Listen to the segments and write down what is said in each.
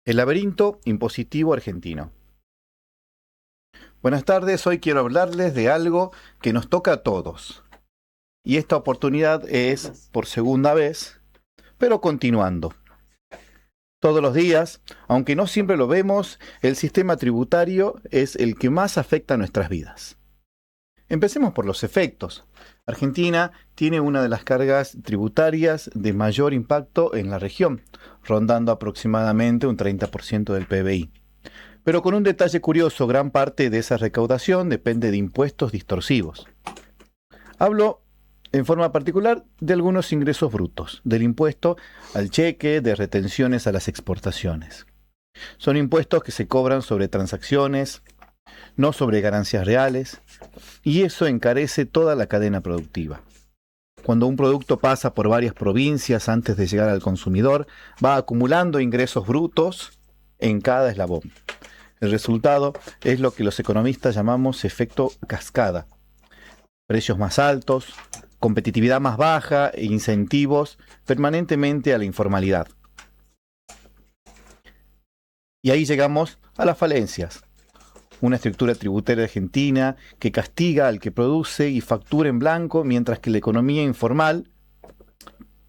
El laberinto impositivo argentino. Buenas tardes, hoy quiero hablarles de algo que nos toca a todos. Y esta oportunidad es por segunda vez, pero continuando. Todos los días, aunque no siempre lo vemos, el sistema tributario es el que más afecta a nuestras vidas. Empecemos por los efectos. Argentina tiene una de las cargas tributarias de mayor impacto en la región, rondando aproximadamente un 30% del PBI. Pero con un detalle curioso, gran parte de esa recaudación depende de impuestos distorsivos. Hablo en forma particular de algunos ingresos brutos, del impuesto al cheque, de retenciones a las exportaciones. Son impuestos que se cobran sobre transacciones, no sobre ganancias reales, y eso encarece toda la cadena productiva. Cuando un producto pasa por varias provincias antes de llegar al consumidor, va acumulando ingresos brutos en cada eslabón. El resultado es lo que los economistas llamamos efecto cascada. Precios más altos, competitividad más baja e incentivos permanentemente a la informalidad. Y ahí llegamos a las falencias. Una estructura tributaria argentina que castiga al que produce y factura en blanco, mientras que la economía informal,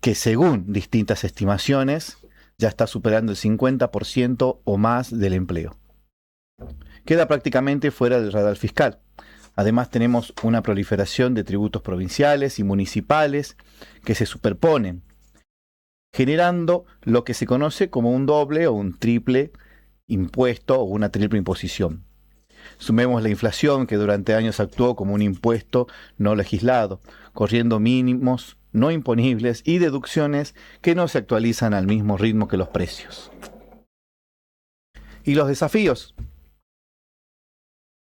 que según distintas estimaciones, ya está superando el 50% o más del empleo. Queda prácticamente fuera del radar fiscal. Además tenemos una proliferación de tributos provinciales y municipales que se superponen, generando lo que se conoce como un doble o un triple impuesto o una triple imposición. Sumemos la inflación que durante años actuó como un impuesto no legislado, corriendo mínimos no imponibles y deducciones que no se actualizan al mismo ritmo que los precios. ¿Y los desafíos?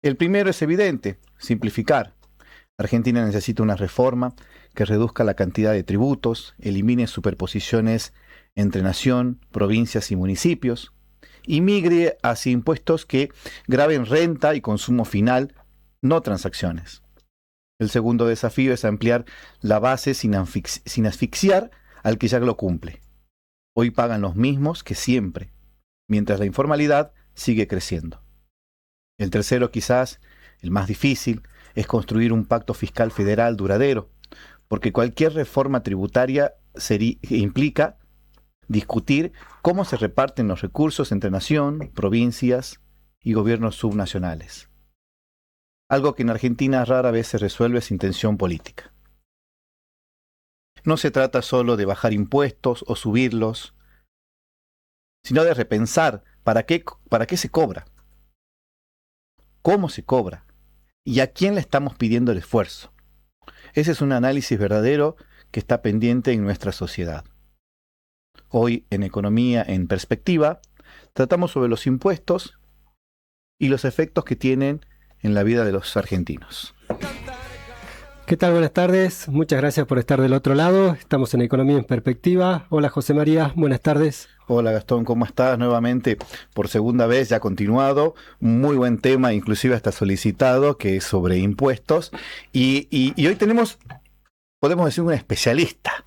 El primero es evidente, simplificar. Argentina necesita una reforma que reduzca la cantidad de tributos, elimine superposiciones entre nación, provincias y municipios, y migre hacia impuestos que graven renta y consumo final, no transacciones. El segundo desafío es ampliar la base sin asfixiar al que ya lo cumple. Hoy pagan los mismos que siempre, mientras la informalidad sigue creciendo. El tercero, quizás el más difícil, es construir un pacto fiscal federal duradero, porque cualquier reforma tributaria implica discutir cómo se reparten los recursos entre nación, provincias y gobiernos subnacionales. Algo que en Argentina rara vez se resuelve sin tensión política. No se trata solo de bajar impuestos o subirlos, sino de repensar para qué se cobra, cómo se cobra y a quién le estamos pidiendo el esfuerzo. Ese es un análisis verdadero que está pendiente en nuestra sociedad. Hoy, en Economía en Perspectiva, tratamos sobre los impuestos y los efectos que tienen en la vida de los argentinos. ¿Qué tal? Buenas tardes. Muchas gracias por estar del otro lado. Estamos en Economía en Perspectiva. Hola José María, buenas tardes. Hola Gastón, ¿cómo estás? Nuevamente, por segunda vez, ya continuado. Muy buen tema, inclusive hasta solicitado, que es sobre impuestos. Y hoy tenemos, podemos decir, un especialista.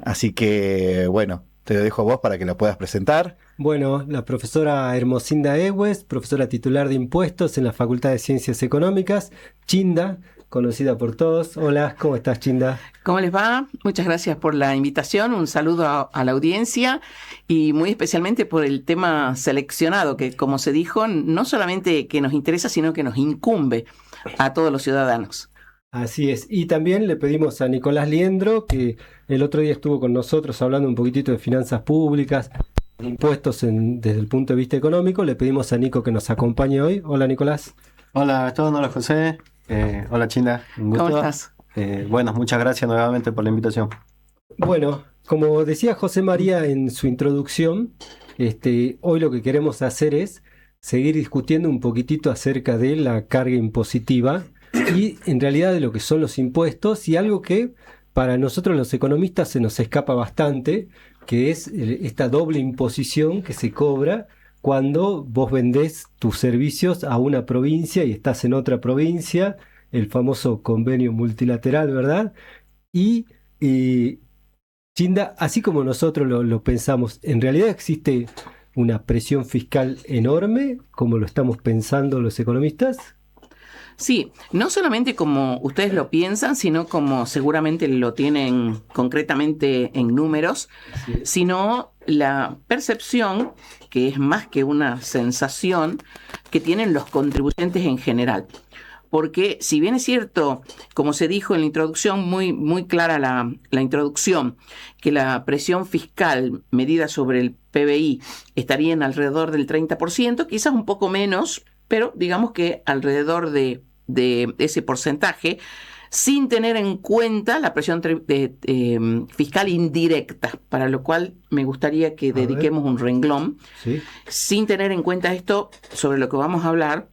Así que, bueno, te lo dejo a vos para que la puedas presentar. Bueno, la profesora Hermosinda Ewes, profesora titular de Impuestos en la Facultad de Ciencias Económicas, Chinda, conocida por todos. Hola, ¿cómo estás, Chinda? ¿Cómo les va? Muchas gracias por la invitación, un saludo a la audiencia y muy especialmente por el tema seleccionado, que como se dijo, no solamente que nos interesa, sino que nos incumbe a todos los ciudadanos. Así es, y también le pedimos a Nicolás Liendro, que el otro día estuvo con nosotros hablando un poquitito de finanzas públicas, impuestos desde el punto de vista económico. Le pedimos a Nico que nos acompañe hoy. Hola, Nicolás. Hola Gastón, hola José, hola Chinda, un gusto. ¿Cómo estás? Bueno, muchas gracias nuevamente por la invitación. Bueno, como decía José María en su introducción, hoy lo que queremos hacer es seguir discutiendo un poquitito acerca de la carga impositiva y en realidad de lo que son los impuestos, y algo que para nosotros los economistas se nos escapa bastante, que es esta doble imposición que se cobra cuando vos vendés tus servicios a una provincia y estás en otra provincia, el famoso convenio multilateral, ¿verdad? Y Chinda, así como nosotros lo pensamos, ¿en realidad existe una presión fiscal enorme, como lo estamos pensando los economistas? Sí, no solamente como ustedes lo piensan, sino como seguramente lo tienen concretamente en números, sino la percepción, que es más que una sensación, que tienen los contribuyentes en general. Porque si bien es cierto, como se dijo en la introducción, muy clara la introducción, que la presión fiscal medida sobre el PBI estaría en alrededor del 30%, quizás un poco menos, pero digamos que alrededor de ese porcentaje, sin tener en cuenta la presión fiscal indirecta, para lo cual me gustaría que dediquemos un renglón. Sí. Sin tener en cuenta esto sobre lo que vamos a hablar,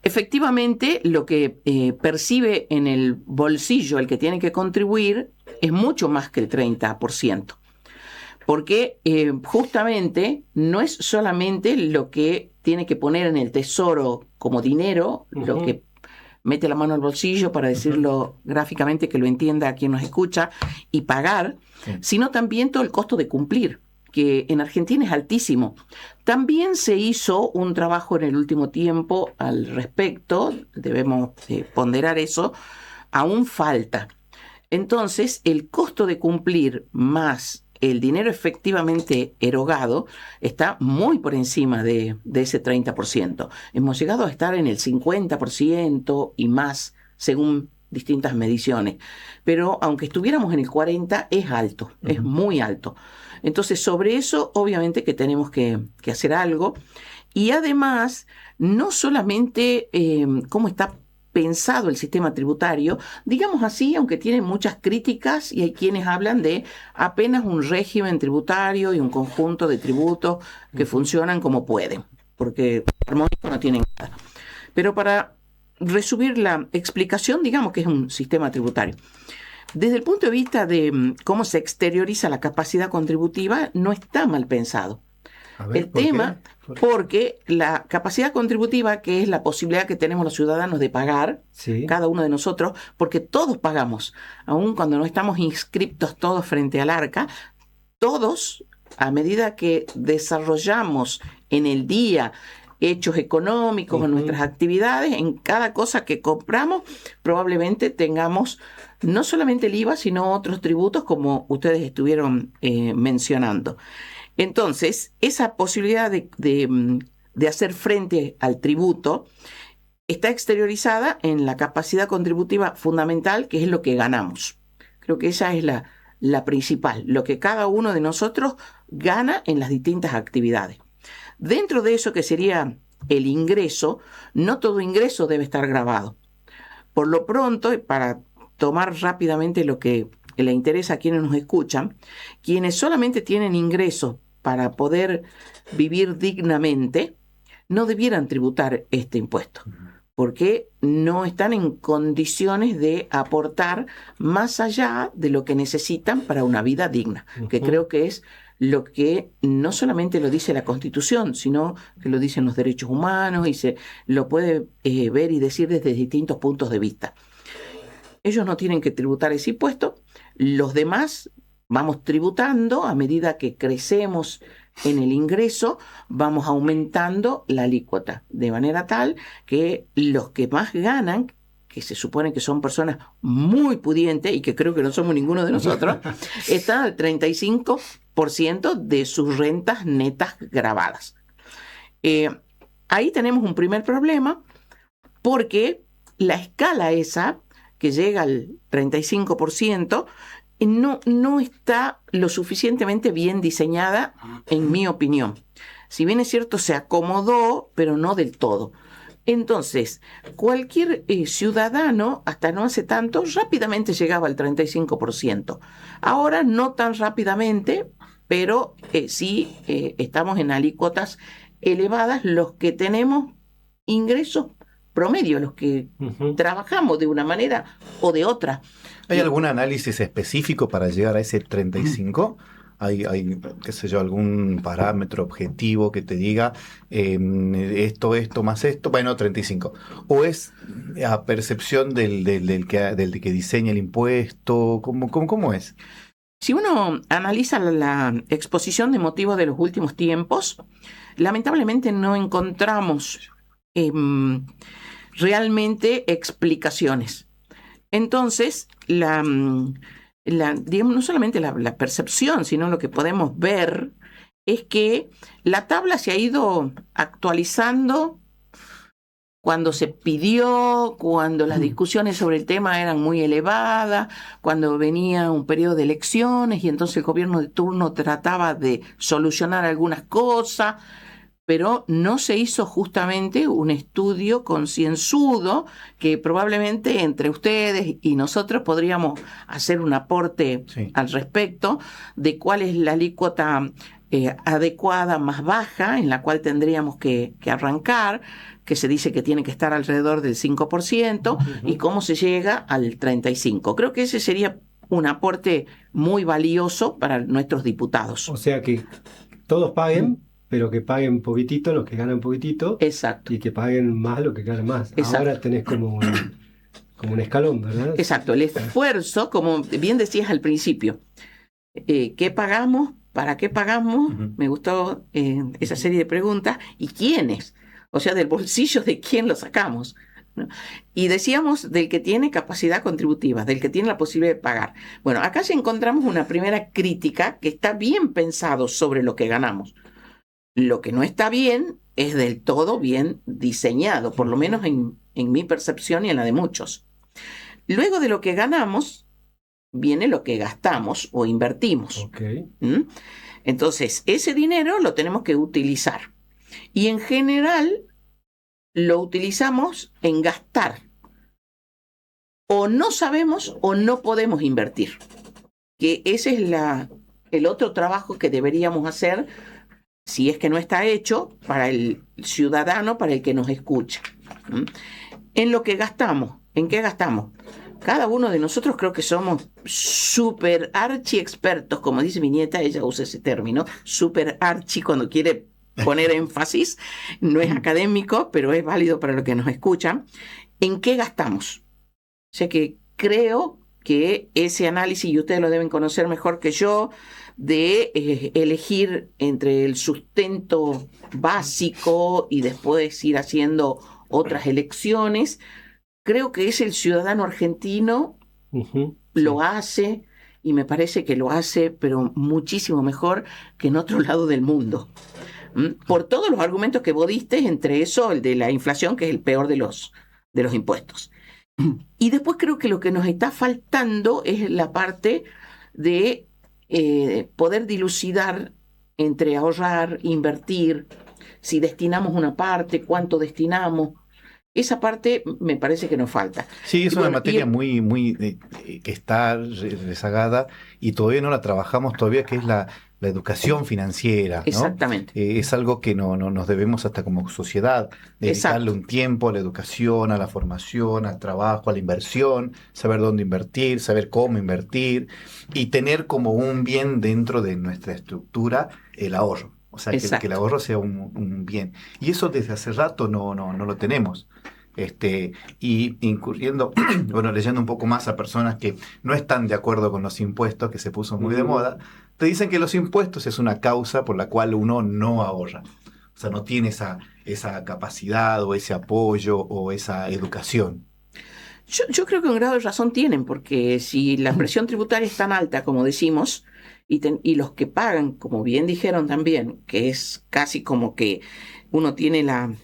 efectivamente lo que percibe en el bolsillo el que tiene que contribuir es mucho más que el 30%. Porque justamente no es solamente lo que tiene que poner en el tesoro como dinero, lo que mete la mano al bolsillo, para decirlo gráficamente, que lo entienda quien nos escucha, y pagar, sino también todo el costo de cumplir, que en Argentina es altísimo. También se hizo un trabajo en el último tiempo al respecto, debemos ponderar eso, aún falta. Entonces, el costo de cumplir más el dinero efectivamente erogado está muy por encima de ese 30%. Hemos llegado a estar en el 50% y más, según distintas mediciones. Pero aunque estuviéramos en el 40%, es alto, es muy alto. Entonces, sobre eso, obviamente que tenemos que hacer algo. Y además, no solamente cómo está pensado el sistema tributario, digamos así, aunque tiene muchas críticas, y hay quienes hablan de apenas un régimen tributario y un conjunto de tributos que funcionan como pueden, porque armónico no tienen nada. Pero para resumir la explicación, digamos que es un sistema tributario. Desde el punto de vista de cómo se exterioriza la capacidad contributiva, no está mal pensado. El tema, porque la capacidad contributiva, que es la posibilidad que tenemos los ciudadanos de pagar, cada uno de nosotros, porque todos pagamos, aun cuando no estamos inscriptos todos frente al arca, todos, a medida que desarrollamos en el día hechos económicos o nuestras actividades, en cada cosa que compramos, probablemente tengamos no solamente el IVA, sino otros tributos, como ustedes estuvieron mencionando. Entonces, esa posibilidad de hacer frente al tributo está exteriorizada en la capacidad contributiva fundamental, que es lo que ganamos. Creo que esa es la principal, lo que cada uno de nosotros gana en las distintas actividades. Dentro de eso, que sería el ingreso, no todo ingreso debe estar grabado. Por lo pronto, para tomar rápidamente lo que le interesa a quienes nos escuchan, quienes solamente tienen ingresos para poder vivir dignamente, no debieran tributar este impuesto, porque no están en condiciones de aportar más allá de lo que necesitan para una vida digna, que creo que es lo que no solamente lo dice la Constitución, sino que lo dicen los derechos humanos y se lo puede ver y decir desde distintos puntos de vista. Ellos no tienen que tributar ese impuesto, los demás vamos tributando a medida que crecemos en el ingreso, vamos aumentando la alícuota, de manera tal que los que más ganan, que se supone que son personas muy pudientes, y que creo que no somos ninguno de nosotros, están al 35% de sus rentas netas grabadas. Ahí tenemos un primer problema, porque la escala esa, que llega al 35%, no está lo suficientemente bien diseñada, en mi opinión. Si bien es cierto, se acomodó, pero no del todo. Entonces, cualquier ciudadano, hasta no hace tanto, rápidamente llegaba al 35%. Ahora no tan rápidamente, pero sí estamos en alícuotas elevadas los que tenemos ingresos promedio, los que trabajamos de una manera o de otra. ¿Hay algún análisis específico para llegar a ese 35? ¿Hay qué sé yo, algún parámetro objetivo que te diga esto más esto? Bueno, 35. ¿O es a percepción del que diseña el impuesto? ¿Cómo es? Si uno analiza la exposición de motivos de los últimos tiempos, lamentablemente no encontramos realmente explicaciones. Entonces, digamos, no solamente la percepción, sino lo que podemos ver es que la tabla se ha ido actualizando cuando se pidió, cuando las discusiones sobre el tema eran muy elevadas, cuando venía un periodo de elecciones y entonces el gobierno de turno trataba de solucionar algunas cosas, pero no se hizo justamente un estudio concienzudo que probablemente entre ustedes y nosotros podríamos hacer un aporte al respecto de cuál es la alícuota adecuada más baja en la cual tendríamos que arrancar, que se dice que tiene que estar alrededor del 5%, y cómo se llega al 35%. Creo que ese sería un aporte muy valioso para nuestros diputados. O sea que todos paguen, pero que paguen poquitito los que ganan poquitito. Exacto. Y que paguen más los que ganan más. Exacto. Ahora tenés como un escalón, ¿verdad? Exacto, el esfuerzo, como bien decías al principio, ¿qué pagamos? ¿Para qué pagamos? Me gustó esa serie de preguntas. ¿Y quiénes? O sea, del bolsillo de quién lo sacamos, ¿no? Y decíamos del que tiene capacidad contributiva, del que tiene la posibilidad de pagar. Bueno, acá ya encontramos una primera crítica que está bien pensado sobre lo que ganamos. Lo que no está bien es del todo bien diseñado, por lo menos en mi percepción y en la de muchos. Luego de lo que ganamos, viene lo que gastamos o invertimos. Okay. Entonces, ese dinero lo tenemos que utilizar. Y en general lo utilizamos en gastar. O no sabemos o no podemos invertir. Que ese es el otro trabajo que deberíamos hacer, si es que no está hecho, para el ciudadano, para el que nos escucha. En lo que gastamos. ¿En qué gastamos? Cada uno de nosotros creo que somos súper archi expertos, como dice mi nieta, ella usa ese término, súper archi cuando quiere poner énfasis, no es académico, pero es válido para los que nos escuchan. ¿En qué gastamos? O sea que creo que ese análisis, y ustedes lo deben conocer mejor que yo, de elegir entre el sustento básico y después ir haciendo otras elecciones, creo que es el ciudadano argentino, lo hace, y me parece que lo hace, pero muchísimo mejor que en otro lado del mundo. Por todos los argumentos que vos diste, entre eso el de la inflación, que es el peor de los impuestos. Y después creo que lo que nos está faltando es la parte de poder dilucidar entre ahorrar, invertir, si destinamos una parte, cuánto destinamos. Esa parte me parece que nos falta. Sí, es una materia muy que está rezagada y todavía no la trabajamos todavía, que es la educación financiera, ¿no? Exactamente. Es algo que no nos debemos hasta como sociedad dedicarle un tiempo a la educación, a la formación, al trabajo, a la inversión, saber dónde invertir, saber cómo invertir y tener como un bien dentro de nuestra estructura el ahorro. O sea, que el ahorro sea un bien. Y eso desde hace rato no lo tenemos. Y incurriendo, bueno, leyendo un poco más a personas que no están de acuerdo con los impuestos, que se puso muy de moda, te dicen que los impuestos es una causa por la cual uno no ahorra. O sea, no tiene esa capacidad o ese apoyo o esa educación. Yo creo que un grado de razón tienen, porque si la presión tributaria es tan alta, como decimos, y los que pagan, como bien dijeron también, que es casi como que uno tiene la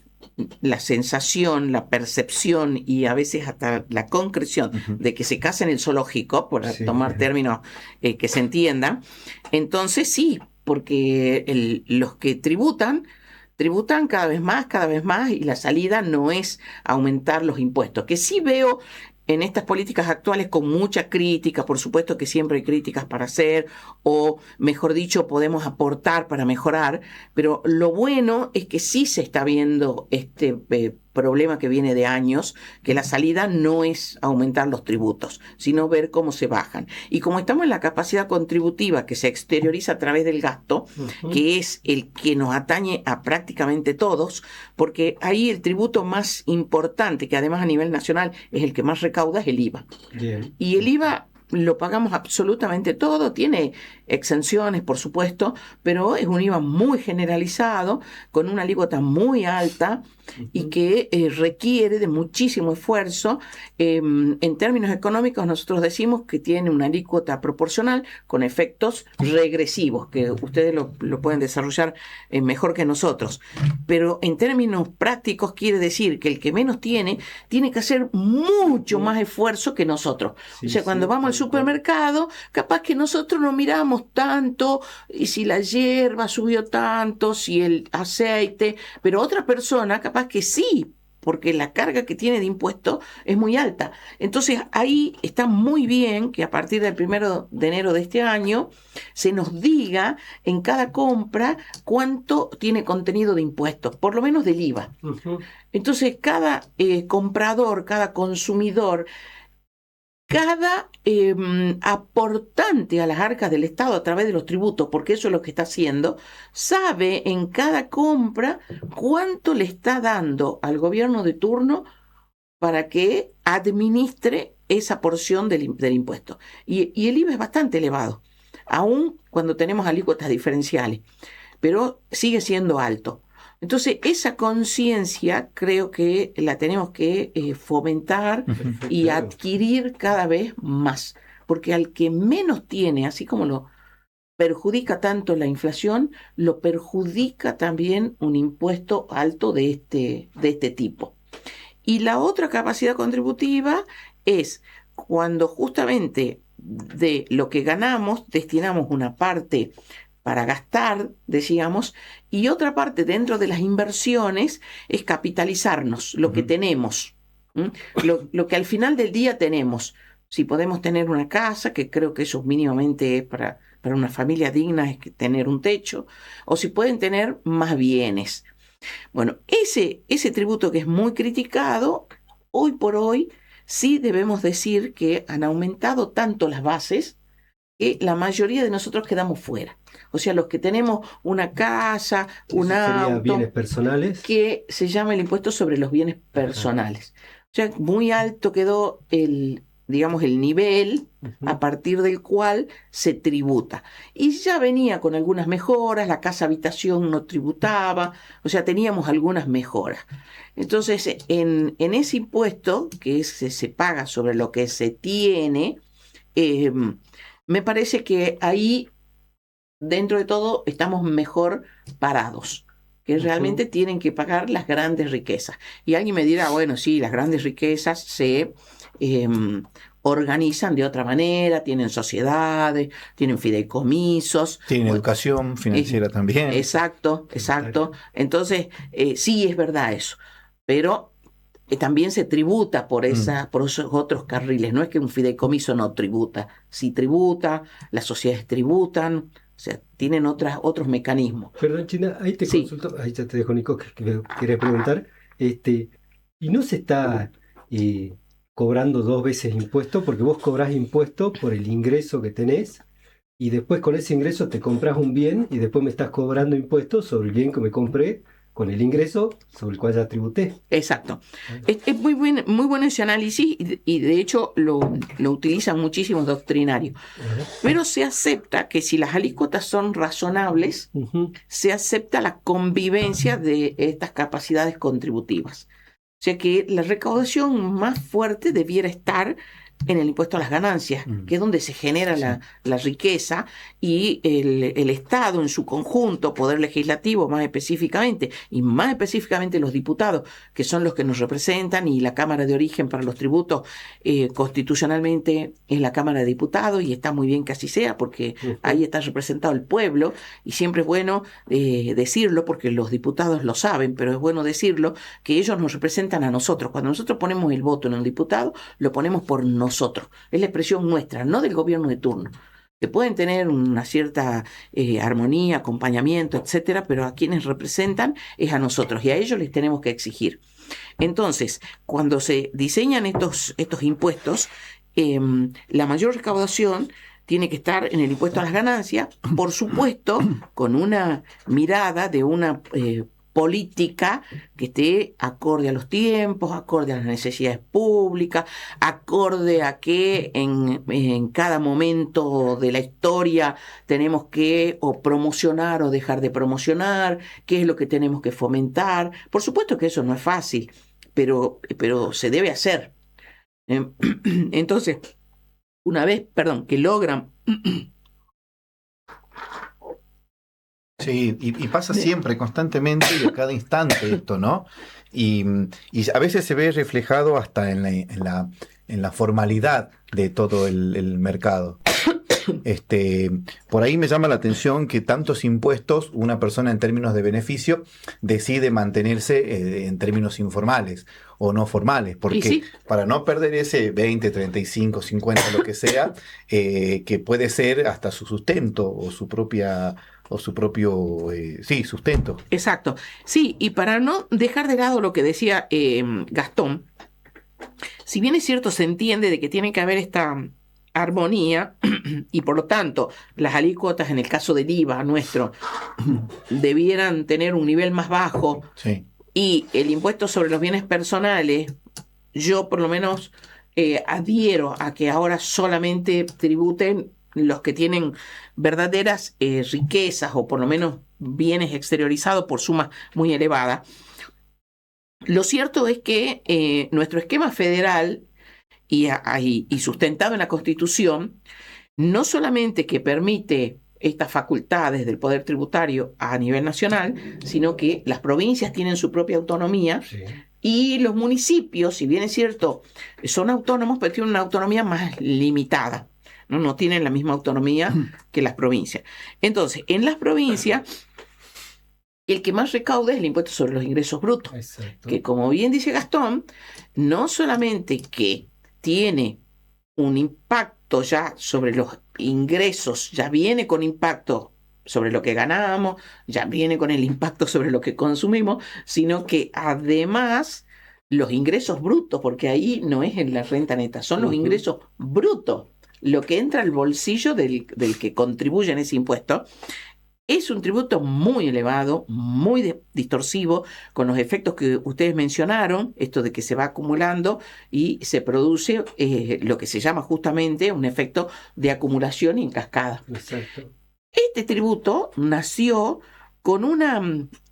sensación, la percepción y a veces hasta la concreción de que se casa en el zoológico, por tomar términos que se entiendan, entonces sí, porque los que tributan cada vez más, y la salida no es aumentar los impuestos, que sí veo en estas políticas actuales con mucha crítica, por supuesto que siempre hay críticas para hacer, o mejor dicho, podemos aportar para mejorar, pero lo bueno es que sí se está viendo este problema que viene de años, que la salida no es aumentar los tributos, sino ver cómo se bajan. Y como estamos en la capacidad contributiva que se exterioriza a través del gasto, que es el que nos atañe a prácticamente todos, porque ahí el tributo más importante, que además a nivel nacional es el que más recauda, es el IVA. Bien. Y el IVA lo pagamos absolutamente todo, tiene exenciones, por supuesto, pero es un IVA muy generalizado, con una alícuota muy alta y que requiere de muchísimo esfuerzo. En términos económicos, nosotros decimos que tiene una alícuota proporcional con efectos regresivos, que ustedes lo pueden desarrollar mejor que nosotros. Pero en términos prácticos quiere decir que el que menos tiene que hacer mucho más esfuerzo que nosotros. Sí, o sea, cuando vamos al supermercado, capaz que nosotros no miramos tanto, y si la hierba subió tanto, si el aceite, pero otra persona capaz que sí, porque la carga que tiene de impuesto es muy alta. Entonces ahí está muy bien que a partir del 1 de enero de este año se nos diga en cada compra cuánto tiene contenido de impuestos, por lo menos del IVA. Entonces cada comprador, cada consumidor, cada aportante a las arcas del Estado a través de los tributos, porque eso es lo que está haciendo, sabe en cada compra cuánto le está dando al gobierno de turno para que administre esa porción del impuesto. Y el IVA es bastante elevado, aun cuando tenemos alícuotas diferenciales, pero sigue siendo alto. Entonces, esa conciencia creo que la tenemos que fomentar y adquirir cada vez más, porque al que menos tiene, así como lo perjudica tanto la inflación, lo perjudica también un impuesto alto de este tipo. Y la otra capacidad contributiva es cuando justamente de lo que ganamos destinamos una parte para gastar, decíamos, y otra parte dentro de las inversiones es capitalizarnos, lo que tenemos, lo que al final del día tenemos. Si podemos tener una casa, que creo que eso mínimamente es para una familia digna, es tener un techo, o si pueden tener más bienes. Bueno, ese tributo que es muy criticado, hoy por hoy sí debemos decir que han aumentado tanto las bases que la mayoría de nosotros quedamos fuera. O sea, los que tenemos una casa, un auto, bienes personales, que se llama el impuesto sobre los bienes personales. O sea, muy alto quedó el nivel a partir del cual se tributa. Y ya venía con algunas mejoras, la casa habitación no tributaba, o sea, teníamos algunas mejoras. Entonces, en ese impuesto que se paga sobre lo que se tiene, me parece que ahí, dentro de todo, estamos mejor parados, que realmente tienen que pagar las grandes riquezas. Y alguien me dirá, bueno, sí, las grandes riquezas se organizan de otra manera, tienen sociedades, tienen fideicomisos. Tienen educación financiera también. Exacto. Entonces, sí es verdad eso, pero también se tributa por esos otros carriles. No es que un fideicomiso no tributa, sí tributa, las sociedades tributan, o sea, tienen otros mecanismos. Perdón, China, ahí te consulto, ahí ya te dejo, Nico, que me quería preguntar, ¿y no se está cobrando 2 veces impuesto? Porque vos cobrás impuesto por el ingreso que tenés, y después con ese ingreso te compras un bien, y después me estás cobrando impuestos sobre el bien que me compré, con el ingreso sobre el cual ya tributé. Exacto. Es muy bueno ese análisis y de hecho lo utilizan muchísimos doctrinarios. Pero se acepta que si las alícuotas son razonables, se acepta la convivencia de estas capacidades contributivas. O sea que la recaudación más fuerte debiera estar en el impuesto a las ganancias, que es donde se genera la riqueza, y el Estado en su conjunto, Poder Legislativo más específicamente, y más específicamente los diputados, que son los que nos representan, y la Cámara de Origen para los tributos, constitucionalmente es la Cámara de Diputados, y está muy bien que así sea, porque ahí está representado el pueblo, y siempre es bueno decirlo, porque los diputados lo saben, pero es bueno decirlo, que ellos nos representan a nosotros. Cuando nosotros ponemos el voto en un diputado, lo ponemos por nosotros. Es la expresión nuestra, no del gobierno de turno. Que pueden tener una cierta armonía, acompañamiento, etcétera, pero a quienes representan es a nosotros, y a ellos les tenemos que exigir. Entonces, cuando se diseñan estos impuestos, la mayor recaudación tiene que estar en el impuesto a las ganancias, por supuesto, con una mirada de una política que esté acorde a los tiempos, acorde a las necesidades públicas, acorde a que en cada momento de la historia tenemos que o promocionar o dejar de promocionar, qué es lo que tenemos que fomentar. Por supuesto que eso no es fácil, pero se debe hacer. Entonces, una vez, que logran... Sí, y pasa siempre, constantemente y a cada instante esto, ¿no? Y a veces se ve reflejado hasta en la formalidad de todo el mercado. Por ahí me llama la atención que tantos impuestos, una persona en términos de beneficio decide mantenerse en términos informales o no formales, porque sí, para no perder ese 20, 35, 50, lo que sea, que puede ser hasta su sustento o su propio sustento. Exacto. Sí, y para no dejar de lado lo que decía Gastón, si bien es cierto, se entiende de que tiene que haber esta armonía y por lo tanto las alícuotas en el caso del IVA nuestro debieran tener un nivel más bajo, Sí. Y el impuesto sobre los bienes personales, yo por lo menos adhiero a que ahora solamente tributen los que tienen verdaderas riquezas o por lo menos bienes exteriorizados por sumas muy elevadas. Lo cierto es que nuestro esquema federal y sustentado en la Constitución, no solamente que permite estas facultades del poder tributario a nivel nacional, sino que las provincias tienen su propia autonomía. Sí. Y los municipios, si bien es cierto, son autónomos, pero tienen una autonomía más limitada. No tienen la misma autonomía que las provincias. Entonces, en las provincias, el que más recauda es el impuesto sobre los ingresos brutos. Exacto. Que, como bien dice Gastón, no solamente que tiene un impacto ya sobre los ingresos, ya viene con impacto sobre lo que ganamos, ya viene con el impacto sobre lo que consumimos, sino que además los ingresos brutos, porque ahí no es en la renta neta, son los ingresos brutos, lo que entra al bolsillo del que contribuye en ese impuesto. Es un tributo muy elevado, muy distorsivo, con los efectos que ustedes mencionaron, esto de que se va acumulando y se produce lo que se llama justamente un efecto de acumulación en cascada. Exacto. Este tributo nació con una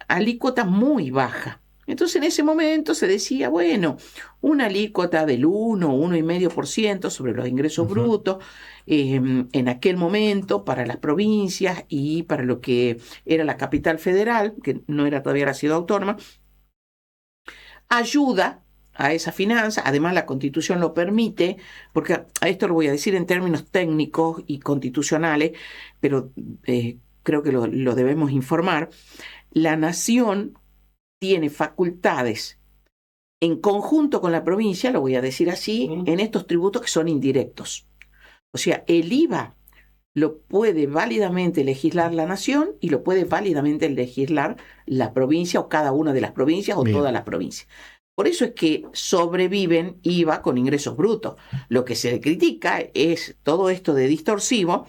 alícuota muy baja. Entonces en ese momento se decía, bueno, una alícuota del 1,5% sobre los ingresos brutos, en aquel momento para las provincias y para lo que era la capital federal, que no era todavía la ciudad autónoma, ayuda a esa finanza. Además la Constitución lo permite, porque a esto lo voy a decir en términos técnicos y constitucionales, pero creo que lo debemos informar. La nación tiene facultades en conjunto con la provincia, lo voy a decir así, en estos tributos que son indirectos. O sea, el IVA lo puede válidamente legislar la nación y lo puede válidamente legislar la provincia o cada una de las provincias o todas las provincias. Por eso es que sobreviven IVA con ingresos brutos. Lo que se le critica es todo esto de distorsivo,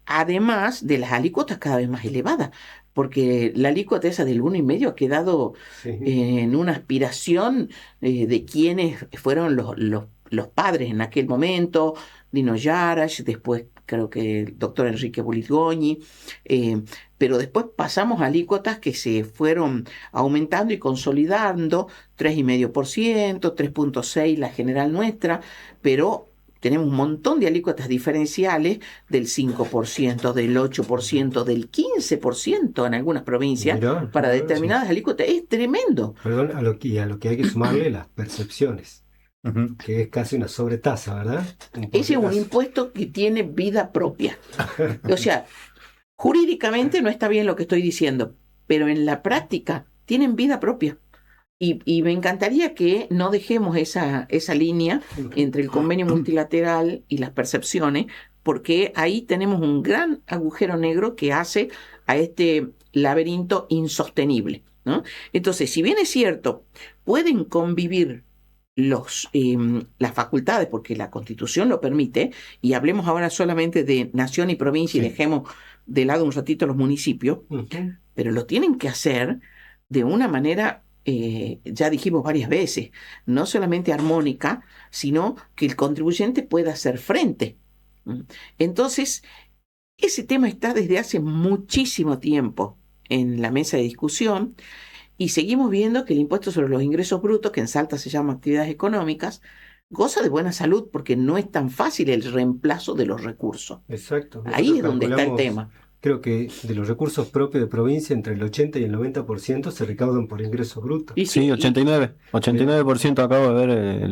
además de las alícuotas cada vez más elevadas, porque la alícuota esa del 1,5 ha quedado en una aspiración de quienes fueron los padres en aquel momento, Dino Yarash, después creo que el doctor Enrique Bulitgoñi, pero después pasamos a alícuotas que se fueron aumentando y consolidando, 3,5%, 3,6% la general nuestra, pero tenemos un montón de alícuotas diferenciales del 5%, del 8%, del 15% en algunas provincias. Mirá, para determinadas alícuotas. Es tremendo. Perdón, a lo que hay que sumarle las percepciones, que es casi una sobretasa, ¿verdad? Ese es un impuesto que tiene vida propia. O sea, jurídicamente no está bien lo que estoy diciendo, pero en la práctica tienen vida propia. Y me encantaría que no dejemos esa línea entre el convenio multilateral y las percepciones, porque ahí tenemos un gran agujero negro que hace a este laberinto insostenible, ¿no? Entonces, si bien es cierto, pueden convivir las facultades, porque la Constitución lo permite, y hablemos ahora solamente de nación y provincia y dejemos de lado un ratito los municipios, pero lo tienen que hacer de una manera, ya dijimos varias veces, no solamente armónica, sino que el contribuyente pueda hacer frente. Entonces, ese tema está desde hace muchísimo tiempo en la mesa de discusión y seguimos viendo que el impuesto sobre los ingresos brutos, que en Salta se llama actividades económicas, goza de buena salud porque no es tan fácil el reemplazo de los recursos. Exacto. Ahí es donde está el tema. Creo que de los recursos propios de provincia, entre el 80 y el 90% se recaudan por ingresos brutos. Sí, 89% acabo de ver.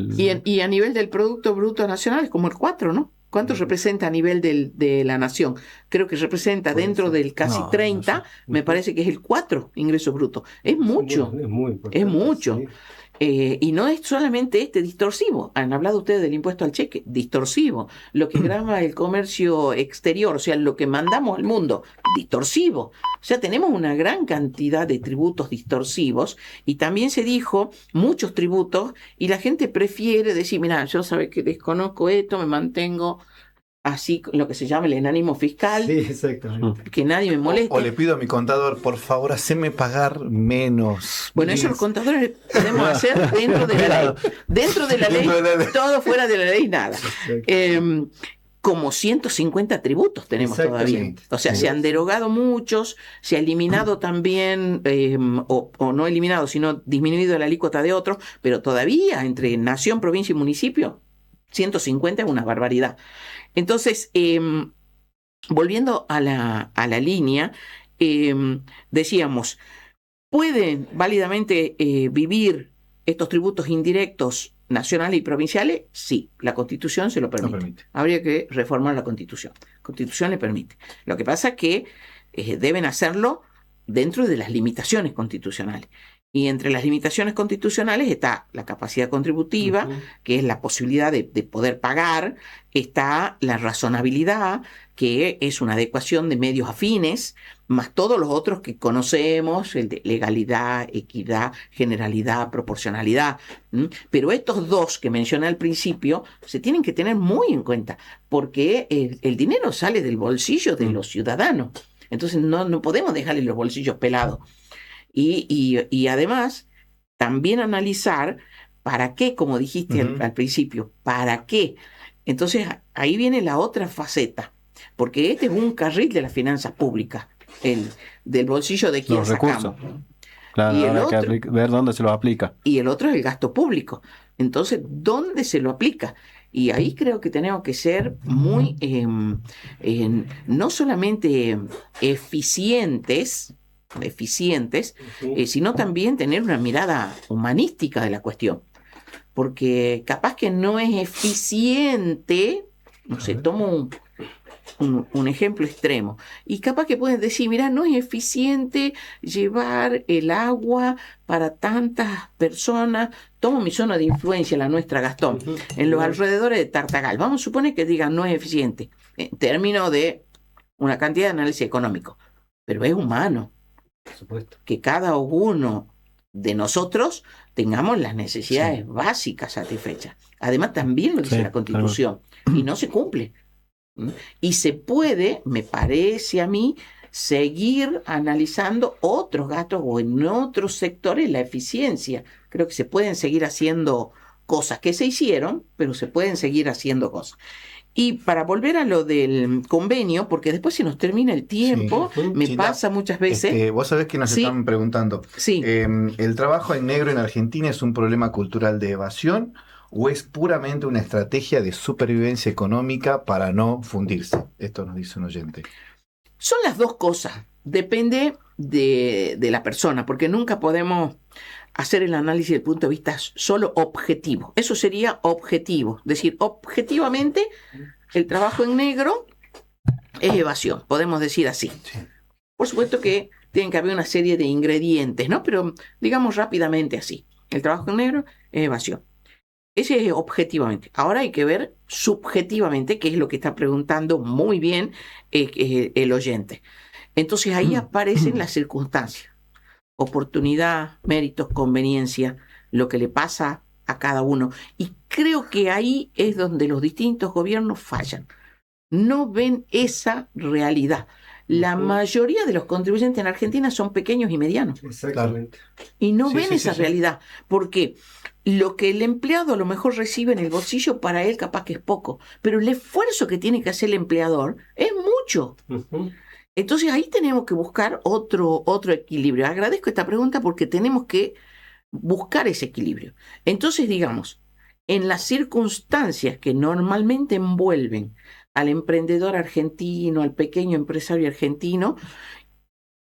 Y a nivel del Producto Bruto Nacional es como el 4, ¿no? ¿Cuánto representa a nivel de la nación? Creo que representa dentro del casi 30, me parece que es el 4 ingresos brutos. Es mucho. Es muy importante. Es mucho. Sí. Y no es solamente distorsivo. Han hablado ustedes del impuesto al cheque, distorsivo. Lo que grava el comercio exterior, o sea, lo que mandamos al mundo, distorsivo. O sea, tenemos una gran cantidad de tributos distorsivos y también se dijo muchos tributos y la gente prefiere decir, mira, yo sabe que desconozco esto, me mantengo así, lo que se llama el enánimo fiscal, Sí, exactamente. que nadie me moleste. O le pido a mi contador, por favor, haceme pagar menos. Bueno, eso los contadores podemos hacer dentro de la ley. Dentro de la ley, todo fuera de la ley, nada. Como 150 tributos tenemos todavía. Exactamente. O sea, se han derogado muchos, se ha eliminado también, o no eliminado, sino disminuido la alícuota de otros, pero todavía entre nación, provincia y municipio, 150 es una barbaridad. Entonces, volviendo a la línea, decíamos, ¿pueden válidamente vivir estos tributos indirectos nacionales y provinciales? Sí, la Constitución se lo permite. Habría que reformar la Constitución. La Constitución le permite. Lo que pasa es que deben hacerlo dentro de las limitaciones constitucionales. Y entre las limitaciones constitucionales está la capacidad contributiva, que es la posibilidad de poder pagar, está la razonabilidad, que es una adecuación de medios afines, más todos los otros que conocemos, el de legalidad, equidad, generalidad, proporcionalidad. Pero estos dos que mencioné al principio se tienen que tener muy en cuenta, porque el dinero sale del bolsillo de los ciudadanos. Entonces no podemos dejarle los bolsillos pelados. Y además, también analizar para qué, como dijiste al principio, para qué. Entonces, ahí viene la otra faceta, porque este es un carril de las finanzas públicas, del bolsillo de quien Los sacamos. recursos. Claro, Y el habrá otro- que ver dónde se los aplica. Y el otro es el gasto público. Entonces, ¿dónde se lo aplica? Y ahí creo que tenemos que ser muy, no solamente eficientes, sino también tener una mirada humanística de la cuestión. Porque capaz que no es eficiente, no sé, tomo un ejemplo extremo, y capaz que pueden decir, mira, no es eficiente llevar el agua para tantas personas. Tomo mi zona de influencia, la nuestra, Gastón, en los alrededores de Tartagal. Vamos a suponer que digan no es eficiente, en términos de una cantidad de análisis económico, pero es humano Por supuesto. que cada uno de nosotros tengamos las necesidades básicas satisfechas. Además, también lo dice Sí, la Constitución, y no se cumple. Y se puede, me parece a mí, seguir analizando otros gastos o en otros sectores la eficiencia. Creo que se pueden seguir haciendo cosas que se hicieron, pero se pueden seguir haciendo cosas. Y para volver a lo del convenio, porque después se nos termina el tiempo, Sí. me Sí, pasa muchas veces. Vos sabés que nos Sí. están preguntando, Sí. ¿el trabajo en negro en Argentina es un problema cultural de evasión o es puramente una estrategia de supervivencia económica para no fundirse? Esto nos dice un oyente. Son las dos cosas, depende de la persona, porque nunca podemos hacer el análisis desde el punto de vista solo objetivo. Eso sería objetivo, es decir, objetivamente el trabajo en negro es evasión, podemos decir así. Por supuesto que tienen que haber una serie de ingredientes, ¿no? Pero digamos rápidamente así, el trabajo en negro es evasión. Ese es objetivamente. Ahora hay que ver subjetivamente, que es lo que está preguntando muy bien el oyente. Entonces ahí aparecen las circunstancias. Oportunidad, méritos, conveniencia, lo que le pasa a cada uno. Y creo que ahí es donde los distintos gobiernos fallan. No ven esa realidad. La mayoría de los contribuyentes en Argentina son pequeños y medianos. Exactamente. Y no Sí, ven sí, esa sí, sí. realidad. Porque lo que el empleado a lo mejor recibe en el bolsillo, para él capaz que es poco. Pero el esfuerzo que tiene que hacer el empleador es mucho. Ujú. Entonces ahí tenemos que buscar otro equilibrio. Agradezco esta pregunta porque tenemos que buscar ese equilibrio. Entonces, digamos, en las circunstancias que normalmente envuelven al emprendedor argentino, al pequeño empresario argentino,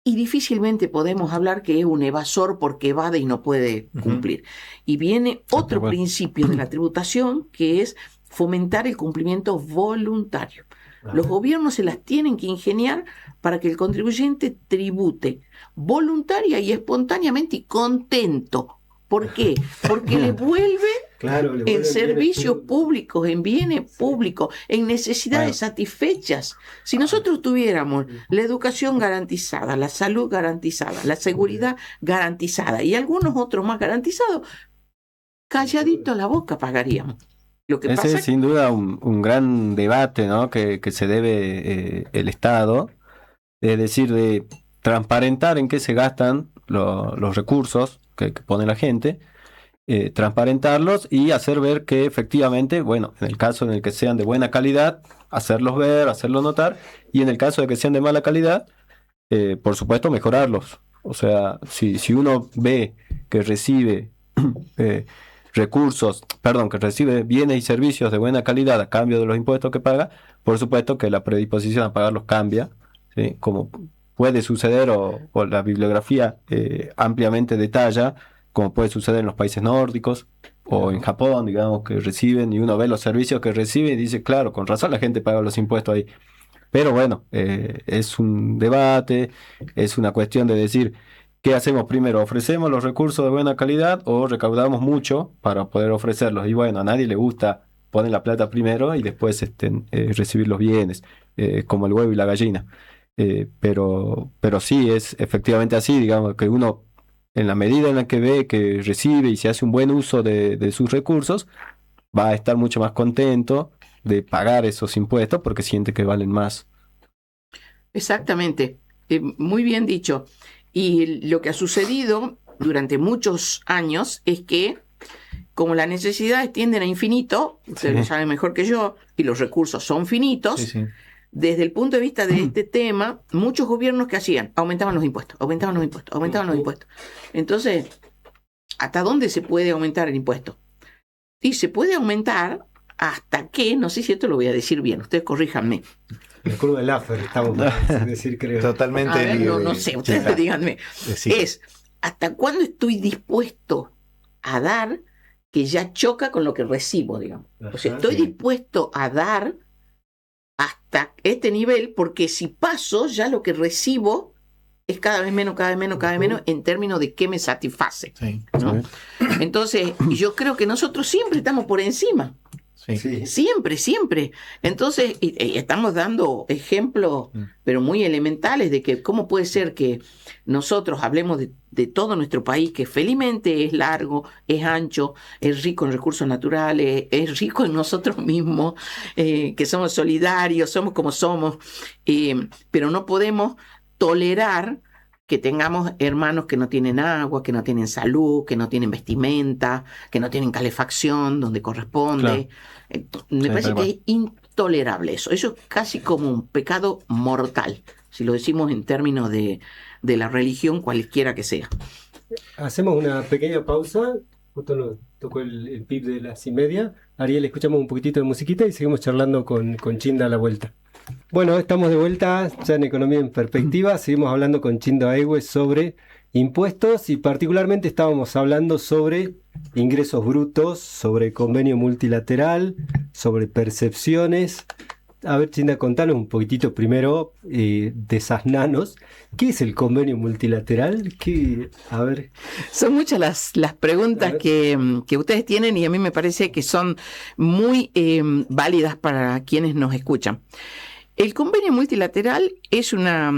y difícilmente podemos hablar que es un evasor porque evade y no puede cumplir. Y viene otro bueno. principio de la tributación, que es fomentar el cumplimiento voluntario. Los gobiernos se las tienen que ingeniar para que el contribuyente tribute voluntaria y espontáneamente y contento. ¿Por qué? Porque le vuelve Claro, le en vuelven servicios bienes públicos, en bienes públicos, en necesidades satisfechas. Si nosotros tuviéramos la educación garantizada, la salud garantizada, la seguridad garantizada y algunos otros más garantizados, calladito la boca pagaríamos. Lo que Ese pasa es sin duda un gran debate, ¿no? que se debe el Estado, es decir, de transparentar en qué se gastan los recursos que pone la gente, transparentarlos y hacer ver que efectivamente, bueno, en el caso en el que sean de buena calidad, hacerlos ver, hacerlos notar, y en el caso de que sean de mala calidad, por supuesto, mejorarlos. O sea, si uno ve que recibe eh, que recibe bienes y servicios de buena calidad a cambio de los impuestos que paga, por supuesto que la predisposición a pagarlos cambia, ¿sí? Como puede suceder o la bibliografía ampliamente detalla, como puede suceder en los países nórdicos o en Japón, digamos, que reciben y uno ve los servicios que recibe y dice, claro, con razón la gente paga los impuestos ahí. Pero bueno, es un debate, es una cuestión de decir, ¿qué hacemos primero? ¿Ofrecemos los recursos de buena calidad o recaudamos mucho para poder ofrecerlos? Y bueno, a nadie le gusta poner la plata primero y después recibir los bienes, como el huevo y la gallina. Pero sí, es efectivamente así, digamos, que uno, en la medida en la que ve que recibe y se hace un buen uso de sus recursos, va a estar mucho más contento de pagar esos impuestos porque siente que valen más. Exactamente, muy bien dicho. Y lo que ha sucedido durante muchos años es que, como las necesidades tienden a infinito, ustedes Sí. lo saben mejor que yo, y los recursos son finitos, Sí, sí. desde el punto de vista de este tema, muchos gobiernos que hacían, aumentaban los impuestos, aumentaban los impuestos, aumentaban los impuestos. Entonces, ¿hasta dónde se puede aumentar el impuesto? Y se puede aumentar hasta que, no sé si esto lo voy a decir bien, ustedes corríjanme. La curva del Laffer, estamos por decir, creo. Totalmente A ver, no libre. sé, ustedes Sí, díganme. sí. Es, ¿hasta cuándo estoy dispuesto a dar que ya choca con lo que recibo, digamos? O sea, Ajá, estoy sí. dispuesto a dar hasta este nivel, porque si paso, ya lo que recibo es cada vez menos, cada vez menos, cada vez menos, en términos de qué me satisface, Sí, ¿no? Entonces, yo creo que nosotros siempre estamos por encima. sí. Sí. Siempre, siempre. Entonces, y estamos dando ejemplos, pero muy elementales, de que cómo puede ser que nosotros hablemos de todo nuestro país, que felizmente es largo, es ancho, es rico en recursos naturales, es rico en nosotros mismos, que somos solidarios, somos como somos, pero no podemos tolerar que tengamos hermanos que no tienen agua, que no tienen salud, que no tienen vestimenta, que no tienen calefacción donde corresponde. Me parece que es intolerable eso. Eso es casi como un pecado mortal, si lo decimos en términos de la religión cualquiera que sea. Hacemos una pequeña pausa. Justo nos tocó el pip de las 1:30. Ariel, escuchamos un poquitito de musiquita y seguimos charlando con Chinda a la vuelta. Bueno, estamos de vuelta ya en Economía en Perspectiva. Seguimos hablando con Chinda Aigüe sobre impuestos y particularmente estábamos hablando sobre ingresos brutos, sobre convenio multilateral, sobre percepciones. A ver, Chinda, contanos un poquitito primero, desasnanos. ¿Qué es el convenio multilateral? A ver. Son muchas las preguntas que ustedes tienen y a mí me parece que son muy válidas para quienes nos escuchan. El convenio multilateral es una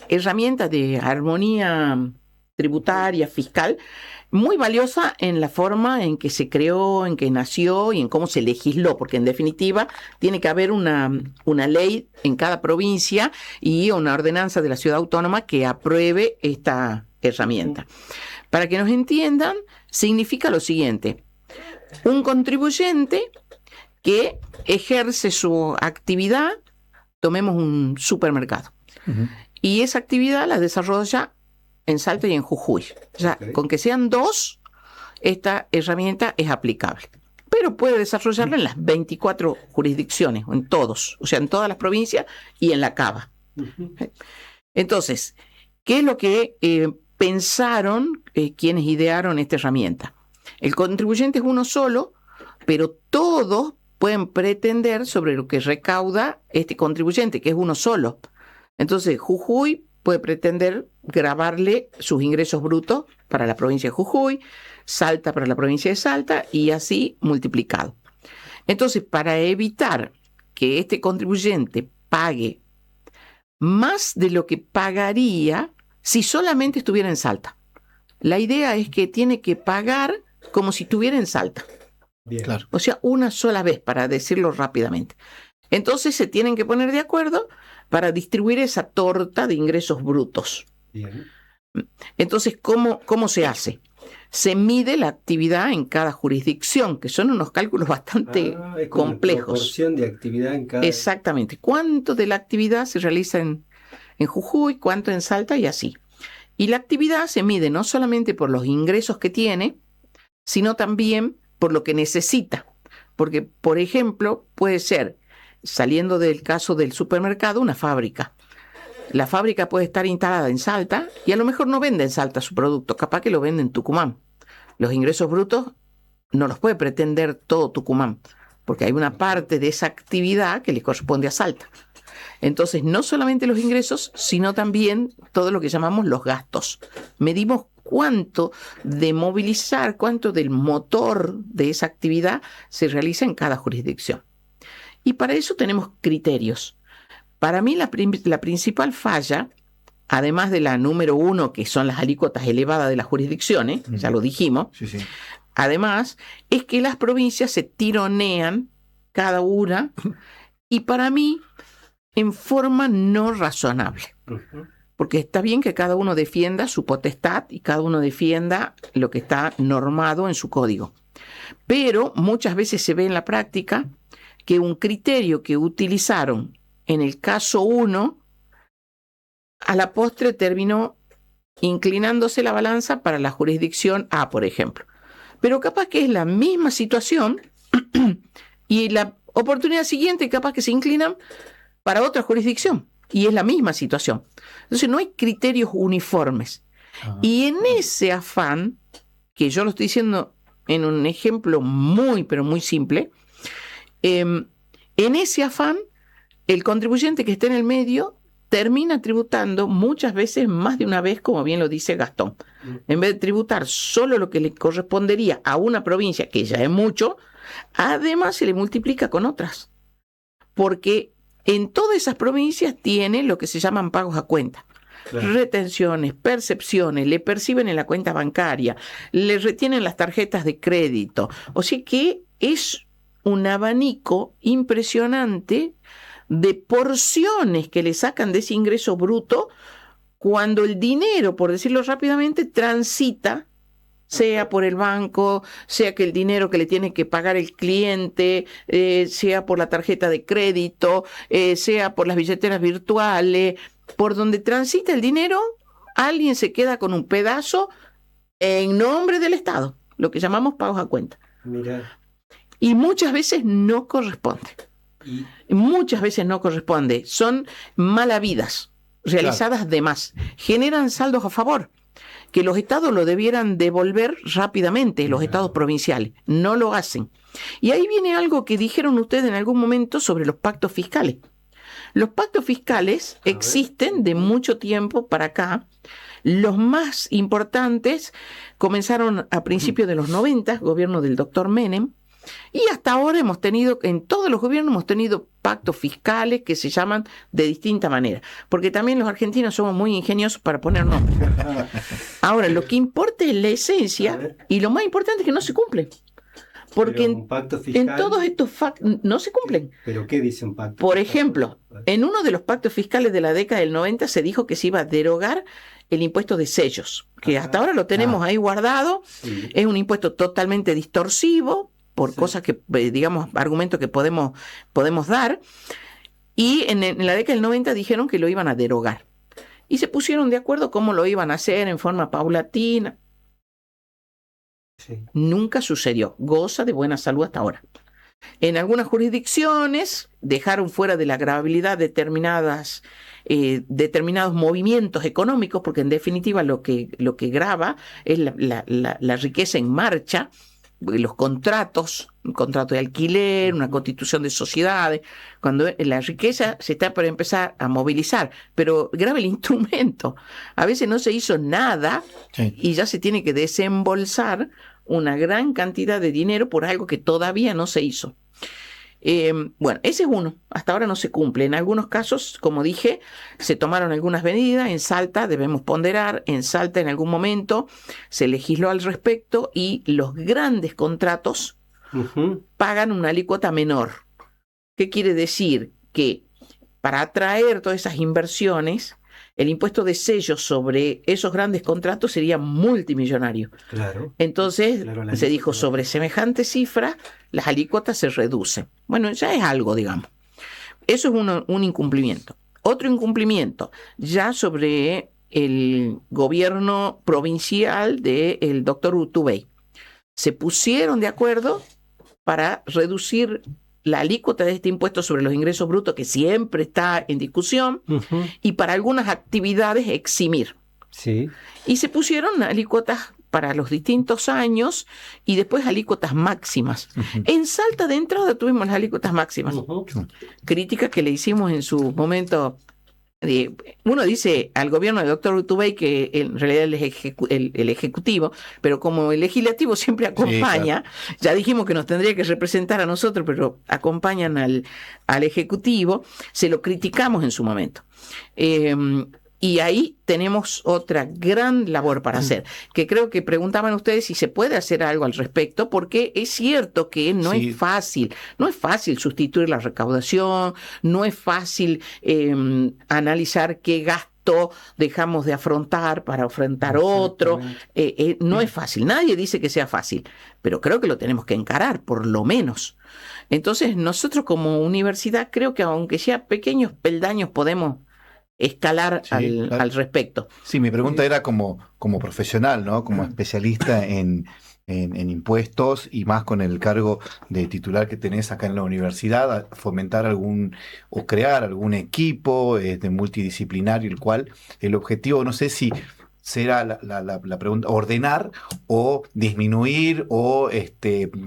herramienta de armonía tributaria, fiscal, muy valiosa en la forma en que se creó, en que nació y en cómo se legisló, porque en definitiva tiene que haber una ley en cada provincia y una ordenanza de la ciudad autónoma que apruebe esta herramienta. Para que nos entiendan, significa lo siguiente: un contribuyente que ejerce su actividad, tomemos un supermercado, y esa actividad la desarrolla en Salta y en Jujuy. O sea, con que sean dos, esta herramienta es aplicable. Pero puede desarrollarla en las 24 jurisdicciones, en todos, o sea, en todas las provincias y en la Cava. Entonces, ¿qué es lo que pensaron quienes idearon esta herramienta? El contribuyente es uno solo, pero todos pueden pretender sobre lo que recauda este contribuyente, que es uno solo. Entonces, Jujuy puede pretender gravarle sus ingresos brutos para la provincia de Jujuy, Salta para la provincia de Salta y así multiplicado. Entonces, para evitar que este contribuyente pague más de lo que pagaría si solamente estuviera en Salta, la idea es que tiene que pagar como si estuviera en Salta. Bien. Claro. O sea, una sola vez, para decirlo rápidamente. Entonces se tienen que poner de acuerdo para distribuir esa torta de ingresos brutos. Bien. Entonces, ¿cómo se hace? Se mide la actividad en cada jurisdicción, que son unos cálculos bastante Es como complejos. una proporción de actividad en cada... Exactamente. ¿Cuánto de la actividad se realiza en Jujuy? ¿Cuánto en Salta? Y así. Y la actividad se mide no solamente por los ingresos que tiene, sino también por lo que necesita. Porque, por ejemplo, puede ser, saliendo del caso del supermercado, una fábrica. La fábrica puede estar instalada en Salta y a lo mejor no vende en Salta su producto, capaz que lo vende en Tucumán. Los ingresos brutos no los puede pretender todo Tucumán, porque hay una parte de esa actividad que le corresponde a Salta. Entonces, no solamente los ingresos, sino también todo lo que llamamos los gastos. Medimos cuánto de movilizar, cuánto del motor de esa actividad se realiza en cada jurisdicción. Y para eso tenemos criterios. Para mí la principal falla, además de la número 1, que son las alícuotas elevadas de las jurisdicciones, ya lo dijimos, Sí, sí. además, es que las provincias se tironean cada una, y para mí, en forma no razonable. Porque está bien que cada uno defienda su potestad y cada uno defienda lo que está normado en su código. Pero muchas veces se ve en la práctica que un criterio que utilizaron en el caso 1, a la postre terminó inclinándose la balanza para la jurisdicción A, por ejemplo. Pero capaz que es la misma situación y la oportunidad siguiente capaz que se inclinan para otra jurisdicción y es la misma situación. Entonces no hay criterios uniformes. Y en ese afán, que yo lo estoy diciendo en un ejemplo muy, pero muy simple, en ese afán, el contribuyente que está en el medio termina tributando muchas veces, más de una vez, como bien lo dice Gastón. En vez de tributar solo lo que le correspondería a una provincia, que ya es mucho, además se le multiplica con otras. Porque en todas esas provincias tiene lo que se llaman pagos a cuenta. Claro. Retenciones, percepciones, le perciben en la cuenta bancaria, le retienen las tarjetas de crédito. O sea que es un abanico impresionante de porciones que le sacan de ese ingreso bruto cuando el dinero, por decirlo rápidamente, transita, sea por el banco, sea que el dinero que le tiene que pagar el cliente, sea por la tarjeta de crédito, sea por las billeteras virtuales, por donde transita el dinero, alguien se queda con un pedazo en nombre del Estado, lo que llamamos pagos a cuenta. Mirá. Y muchas veces no corresponde. Muchas veces no corresponde. Son malavidas realizadas claro. De más. Generan saldos a favor, que los estados lo debieran devolver rápidamente, los estados provinciales. No lo hacen. Y ahí viene algo que dijeron ustedes en algún momento sobre los pactos fiscales. Los pactos fiscales existen de mucho tiempo para acá. Los más importantes comenzaron a principios de los 90, gobierno del doctor Menem, y hasta ahora hemos tenido, en todos los gobiernos hemos tenido pactos fiscales que se llaman de distinta manera, porque también los argentinos somos muy ingeniosos para poner nombres. Ahora, lo que importa es la A esencia ver. y lo más importante es que no se cumplen. Porque Pero un pacto fiscal, en todos estos no se cumplen. ¿Pero qué dice un pacto Por fiscal? ejemplo, en uno de los pactos fiscales de la década del 90 se dijo que se iba a derogar el impuesto de sellos, que Ajá. hasta ahora lo tenemos ahí guardado. Sí. Es un impuesto totalmente distorsivo por Sí. cosas que, digamos, argumentos que podemos dar. Y en la década del 90 dijeron que lo iban a derogar. Y se pusieron de acuerdo cómo lo iban a hacer en forma paulatina. Sí. Nunca sucedió. Goza de buena salud hasta ahora. En algunas jurisdicciones dejaron fuera de la gravabilidad determinados movimientos económicos, porque en definitiva lo que grava es la riqueza en marcha, los contratos, un contrato de alquiler, una constitución de sociedades, cuando la riqueza se está por empezar a movilizar, pero grava el instrumento. A veces no se hizo nada Sí. y ya se tiene que desembolsar una gran cantidad de dinero por algo que todavía no se hizo. Bueno, ese es uno. Hasta ahora no se cumple. En algunos casos, como dije, se tomaron algunas medidas. En Salta debemos ponderar. En Salta en algún momento se legisló al respecto y los grandes contratos Ujú. pagan una alícuota menor. ¿Qué quiere decir? Que para atraer todas esas inversiones, el impuesto de sellos sobre esos grandes contratos sería multimillonario. Claro. Entonces Claro, la se dijo, alícuota. sobre semejante cifra, las alícuotas se reducen. Bueno, ya es algo, digamos. Eso es un incumplimiento. Otro incumplimiento, ya sobre el gobierno provincial del doctor Urtubey. Se pusieron de acuerdo para reducir la alícuota de este impuesto sobre los ingresos brutos, que siempre está en discusión, Ujú. y para algunas actividades eximir. Sí. Y se pusieron alícuotas para los distintos años y después alícuotas máximas. Ujú. En Salta de entrada tuvimos las alícuotas máximas. Ujú. Críticas que le hicimos en su momento. Uno dice al gobierno del doctor Urtubey que en realidad él es el ejecutivo, pero como el legislativo siempre acompaña, ya dijimos que nos tendría que representar a nosotros, pero acompañan al ejecutivo, se lo criticamos en su momento. Y ahí tenemos otra gran labor para hacer, que creo que preguntaban ustedes si se puede hacer algo al respecto, porque es cierto que no Sí. es fácil sustituir la recaudación, no es fácil analizar qué gasto dejamos de afrontar para afrontar otro, no es fácil, nadie dice que sea fácil, pero creo que lo tenemos que encarar, por lo menos. Entonces nosotros como universidad creo que aunque sea pequeños peldaños podemos escalar Sí, claro. al respecto. Sí, mi pregunta era como profesional, ¿no? Como especialista en impuestos y más con el cargo de titular que tenés acá en la universidad, a fomentar o crear algún equipo multidisciplinario, el cual el objetivo, no sé si será la pregunta, ordenar o disminuir o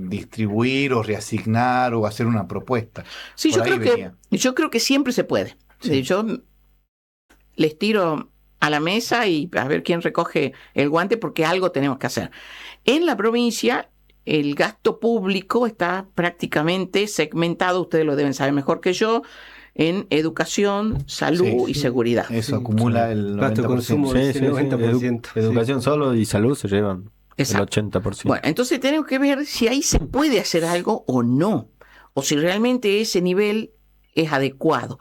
distribuir o reasignar o hacer una propuesta. Sí, Por ahí venía. yo creo que siempre se puede. Sí. Yo les tiro a la mesa y a ver quién recoge el guante, porque algo tenemos que hacer. En la provincia el gasto público está prácticamente segmentado, ustedes lo deben saber mejor que yo, en educación, salud Sí, y sí. seguridad. Eso Sí, acumula sí. el 90%. Gasto de consumo. Sí, el sí, sí. 90%. Educación solo y salud se llevan Exacto. el 80%. Bueno, entonces tenemos que ver si ahí se puede hacer algo o no, o si realmente ese nivel es adecuado,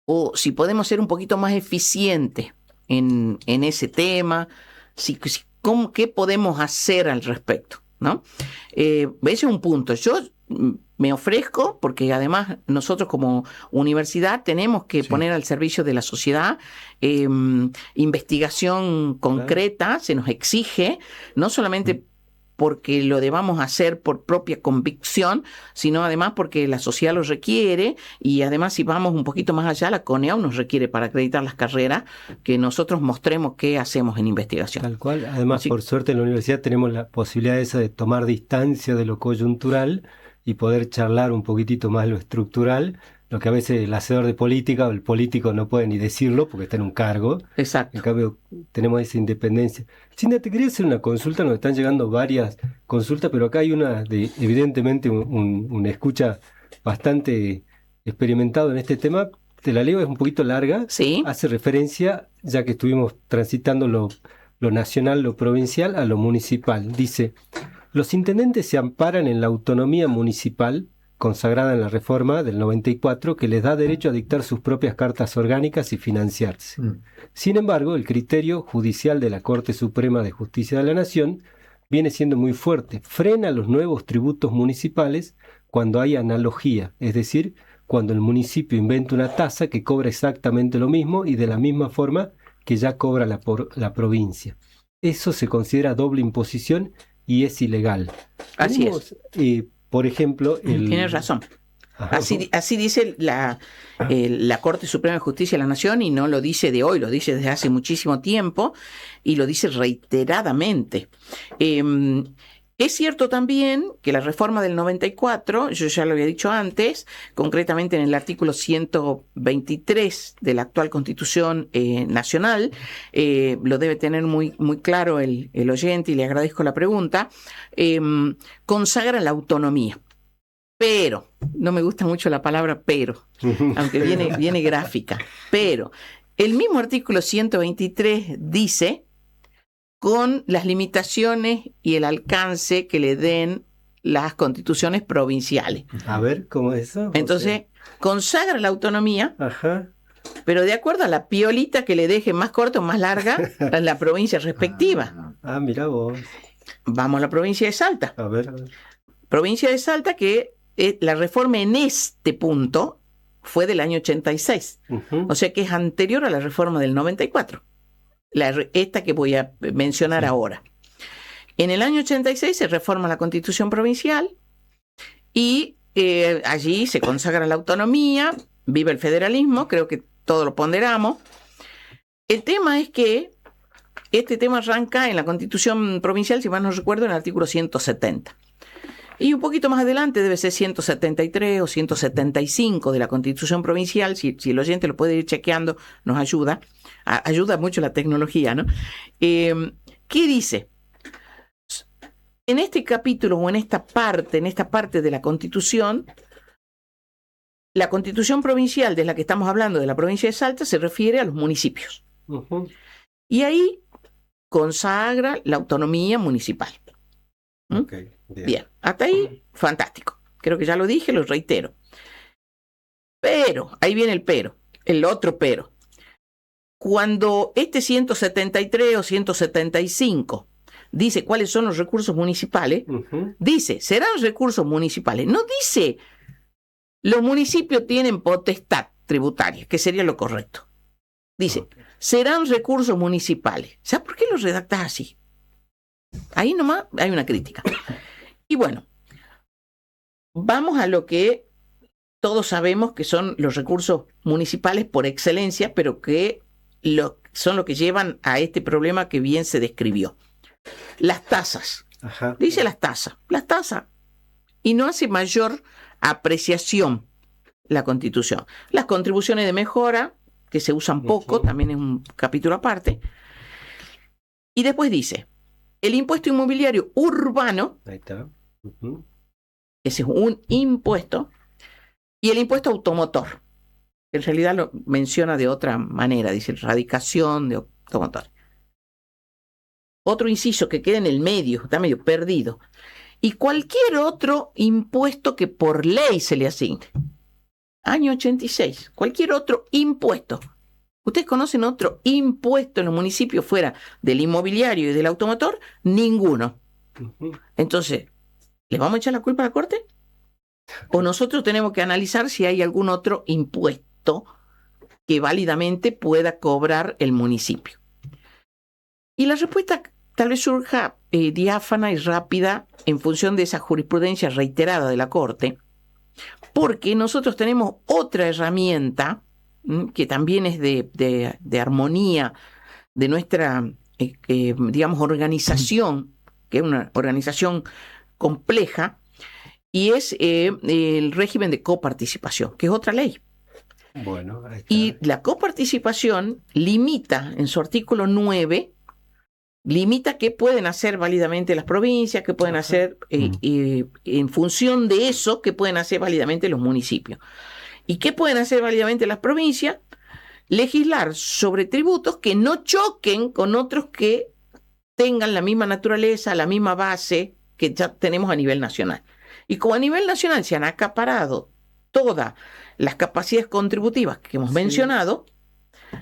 o si podemos ser un poquito más eficientes en ese tema, ¿qué podemos hacer al respecto? ¿No? Ese es un punto. Yo me ofrezco, porque además nosotros como universidad tenemos que Sí. poner al servicio de la sociedad investigación concreta, se nos exige, no solamente porque lo debamos hacer por propia convicción, sino además porque la sociedad lo requiere, y además si vamos un poquito más allá, la CONEAU nos requiere para acreditar las carreras que nosotros mostremos qué hacemos en investigación. Tal cual. Además, Así- por suerte en la universidad tenemos la posibilidad esa de tomar distancia de lo coyuntural y poder charlar un poquitito más lo estructural, lo que a veces el hacedor de política o el político no puede ni decirlo porque está en un cargo. Exacto. En cambio, tenemos esa independencia. Cindy, te quería hacer una consulta, nos están llegando varias consultas, pero acá hay una de, evidentemente, un escucha bastante experimentado en este tema. Te la leo, es un poquito larga. Sí. Hace referencia, ya que estuvimos transitando lo lo nacional, lo provincial, a lo municipal. Dice, los intendentes se amparan en la autonomía municipal consagrada en la reforma del 94, que les da derecho a dictar sus propias cartas orgánicas y financiarse. Sin embargo, el criterio judicial de la Corte Suprema de Justicia de la Nación viene siendo muy fuerte. Frena los nuevos tributos municipales cuando hay analogía, es decir, cuando el municipio inventa una tasa que cobra exactamente lo mismo y de la misma forma que ya cobra la provincia. Eso se considera doble imposición y es ilegal. Así Tenemos, por ejemplo, Tienes razón. Así dice la Corte Suprema de Justicia de la Nación, y no lo dice de hoy, lo dice desde hace muchísimo tiempo y lo dice reiteradamente. Es cierto también que la reforma del 94, yo ya lo había dicho antes, concretamente en el artículo 123 de la actual Constitución Nacional, lo debe tener muy, muy claro el oyente, y le agradezco la pregunta, consagra la autonomía. Pero, no me gusta mucho la palabra pero, aunque viene gráfica, pero el mismo artículo 123 dice, con las limitaciones y el alcance que le den las constituciones provinciales. A ver, ¿cómo es eso? Entonces, consagra la autonomía, Ajá. pero de acuerdo a la piolita que le deje más corta o más larga a la provincia respectiva. Mira vos. Vamos a la provincia de Salta. A ver. Provincia de Salta que la reforma en este punto fue del año 86. O sea que es anterior a la reforma del 94. Esta que voy a mencionar ahora. En el año 86 se reforma la Constitución Provincial y allí se consagra la autonomía, vive el federalismo, creo que todo lo ponderamos. El tema es que este tema arranca en la Constitución Provincial, si mal no recuerdo, en el artículo 170. Y un poquito más adelante debe ser 173 o 175 de la Constitución Provincial, si el oyente lo puede ir chequeando, nos ayuda. Ayuda mucho la tecnología, ¿no? ¿Qué dice? En este capítulo o en esta parte de la Constitución provincial de la que estamos hablando, de la provincia de Salta, se refiere a los municipios. Y ahí consagra la autonomía municipal. Okay, bien, hasta ahí, fantástico. Creo que ya lo dije, lo reitero. Pero, ahí viene el otro pero. Cuando este 173 o 175 dice cuáles son los recursos municipales, dice, serán recursos municipales. No dice, los municipios tienen potestad tributaria, que sería lo correcto. Dice, serán recursos municipales. ¿Sabes por qué lo redactas así? Ahí nomás hay una crítica. Y bueno, vamos a lo que todos sabemos que son los recursos municipales por excelencia, pero que son lo que llevan a este problema que bien se describió. Las tasas. Ajá. Dice las tasas. Y no hace mayor apreciación la Constitución. Las contribuciones de mejora, que se usan poco, también es un capítulo aparte. Y después dice, el impuesto inmobiliario urbano, ahí está. Ese es un impuesto, y el impuesto automotor. En realidad lo menciona de otra manera, dice erradicación de automotores. Otro inciso que queda en el medio, está medio perdido. Y cualquier otro impuesto que por ley se le asigne. Año 86, cualquier otro impuesto. ¿Ustedes conocen otro impuesto en los municipios fuera del inmobiliario y del automotor? Ninguno. Entonces, ¿le vamos a echar la culpa a la Corte? ¿O nosotros tenemos que analizar si hay algún otro impuesto que válidamente pueda cobrar el municipio? Y la respuesta tal vez surja diáfana y rápida en función de esa jurisprudencia reiterada de la Corte, porque nosotros tenemos otra herramienta que también es de armonía de nuestra, digamos, organización, que es una organización compleja, y es el régimen de coparticipación, que es otra ley. Bueno, ahí está. Y la coparticipación limita, en su artículo 9, limita qué pueden hacer válidamente las provincias, qué pueden hacer, en función de eso, qué pueden hacer válidamente los municipios. ¿Y qué pueden hacer válidamente las provincias? Legislar sobre tributos que no choquen con otros que tengan la misma naturaleza, la misma base que ya tenemos a nivel nacional. Y como a nivel nacional se han acaparado todas las capacidades contributivas que hemos mencionado,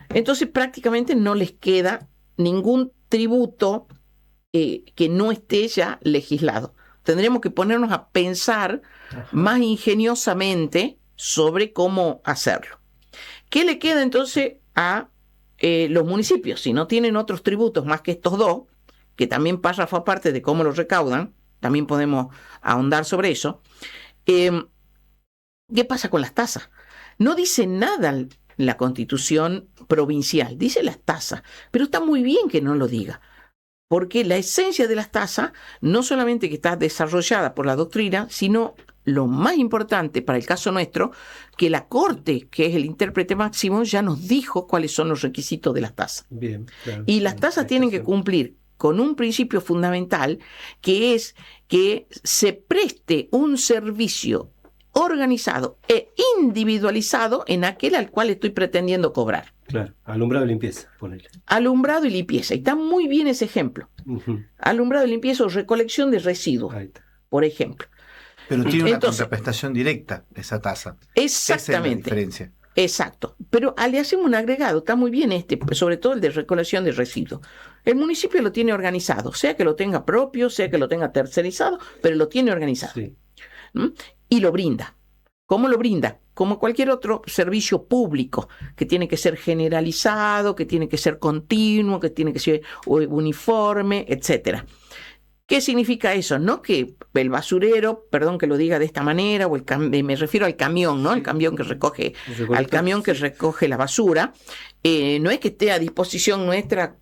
entonces prácticamente no les queda ningún tributo que no esté ya legislado. Tendremos que ponernos a pensar más ingeniosamente sobre cómo hacerlo. ¿Qué le queda entonces a los municipios? Si no tienen otros tributos más que estos dos, que también pasa a parte de cómo los recaudan, también podemos ahondar sobre eso. ¿Qué pasa con las tasas? No dice nada la Constitución provincial, dice las tasas, pero está muy bien que no lo diga, porque la esencia de las tasas no solamente que está desarrollada por la doctrina, sino lo más importante para el caso nuestro, que la Corte, que es el intérprete máximo, ya nos dijo cuáles son los requisitos de las tasas. Bien, claro. Y las tasas tienen que cumplir con un principio fundamental, que es que se preste un servicio organizado e individualizado en aquel al cual estoy pretendiendo cobrar. Claro, alumbrado y limpieza, ponele. Alumbrado y limpieza. Y está muy bien ese ejemplo. Alumbrado y limpieza o recolección de residuos, por ejemplo. Pero tiene una Entonces, contraprestación directa esa tasa. Exactamente. Esa es la diferencia. Exacto. Pero le hacemos un agregado, está muy bien sobre todo el de recolección de residuos. El municipio lo tiene organizado, sea que lo tenga propio, sea que lo tenga tercerizado, pero lo tiene organizado. Sí. Y lo brinda. ¿Cómo lo brinda? Como cualquier otro servicio público, que tiene que ser generalizado, que tiene que ser continuo, que tiene que ser uniforme, etcétera. ¿Qué significa eso? No que el basurero, perdón que lo diga de esta manera, me refiero al camión, ¿no? El camión que recoge, al camión que recoge la basura, no es que esté a disposición nuestra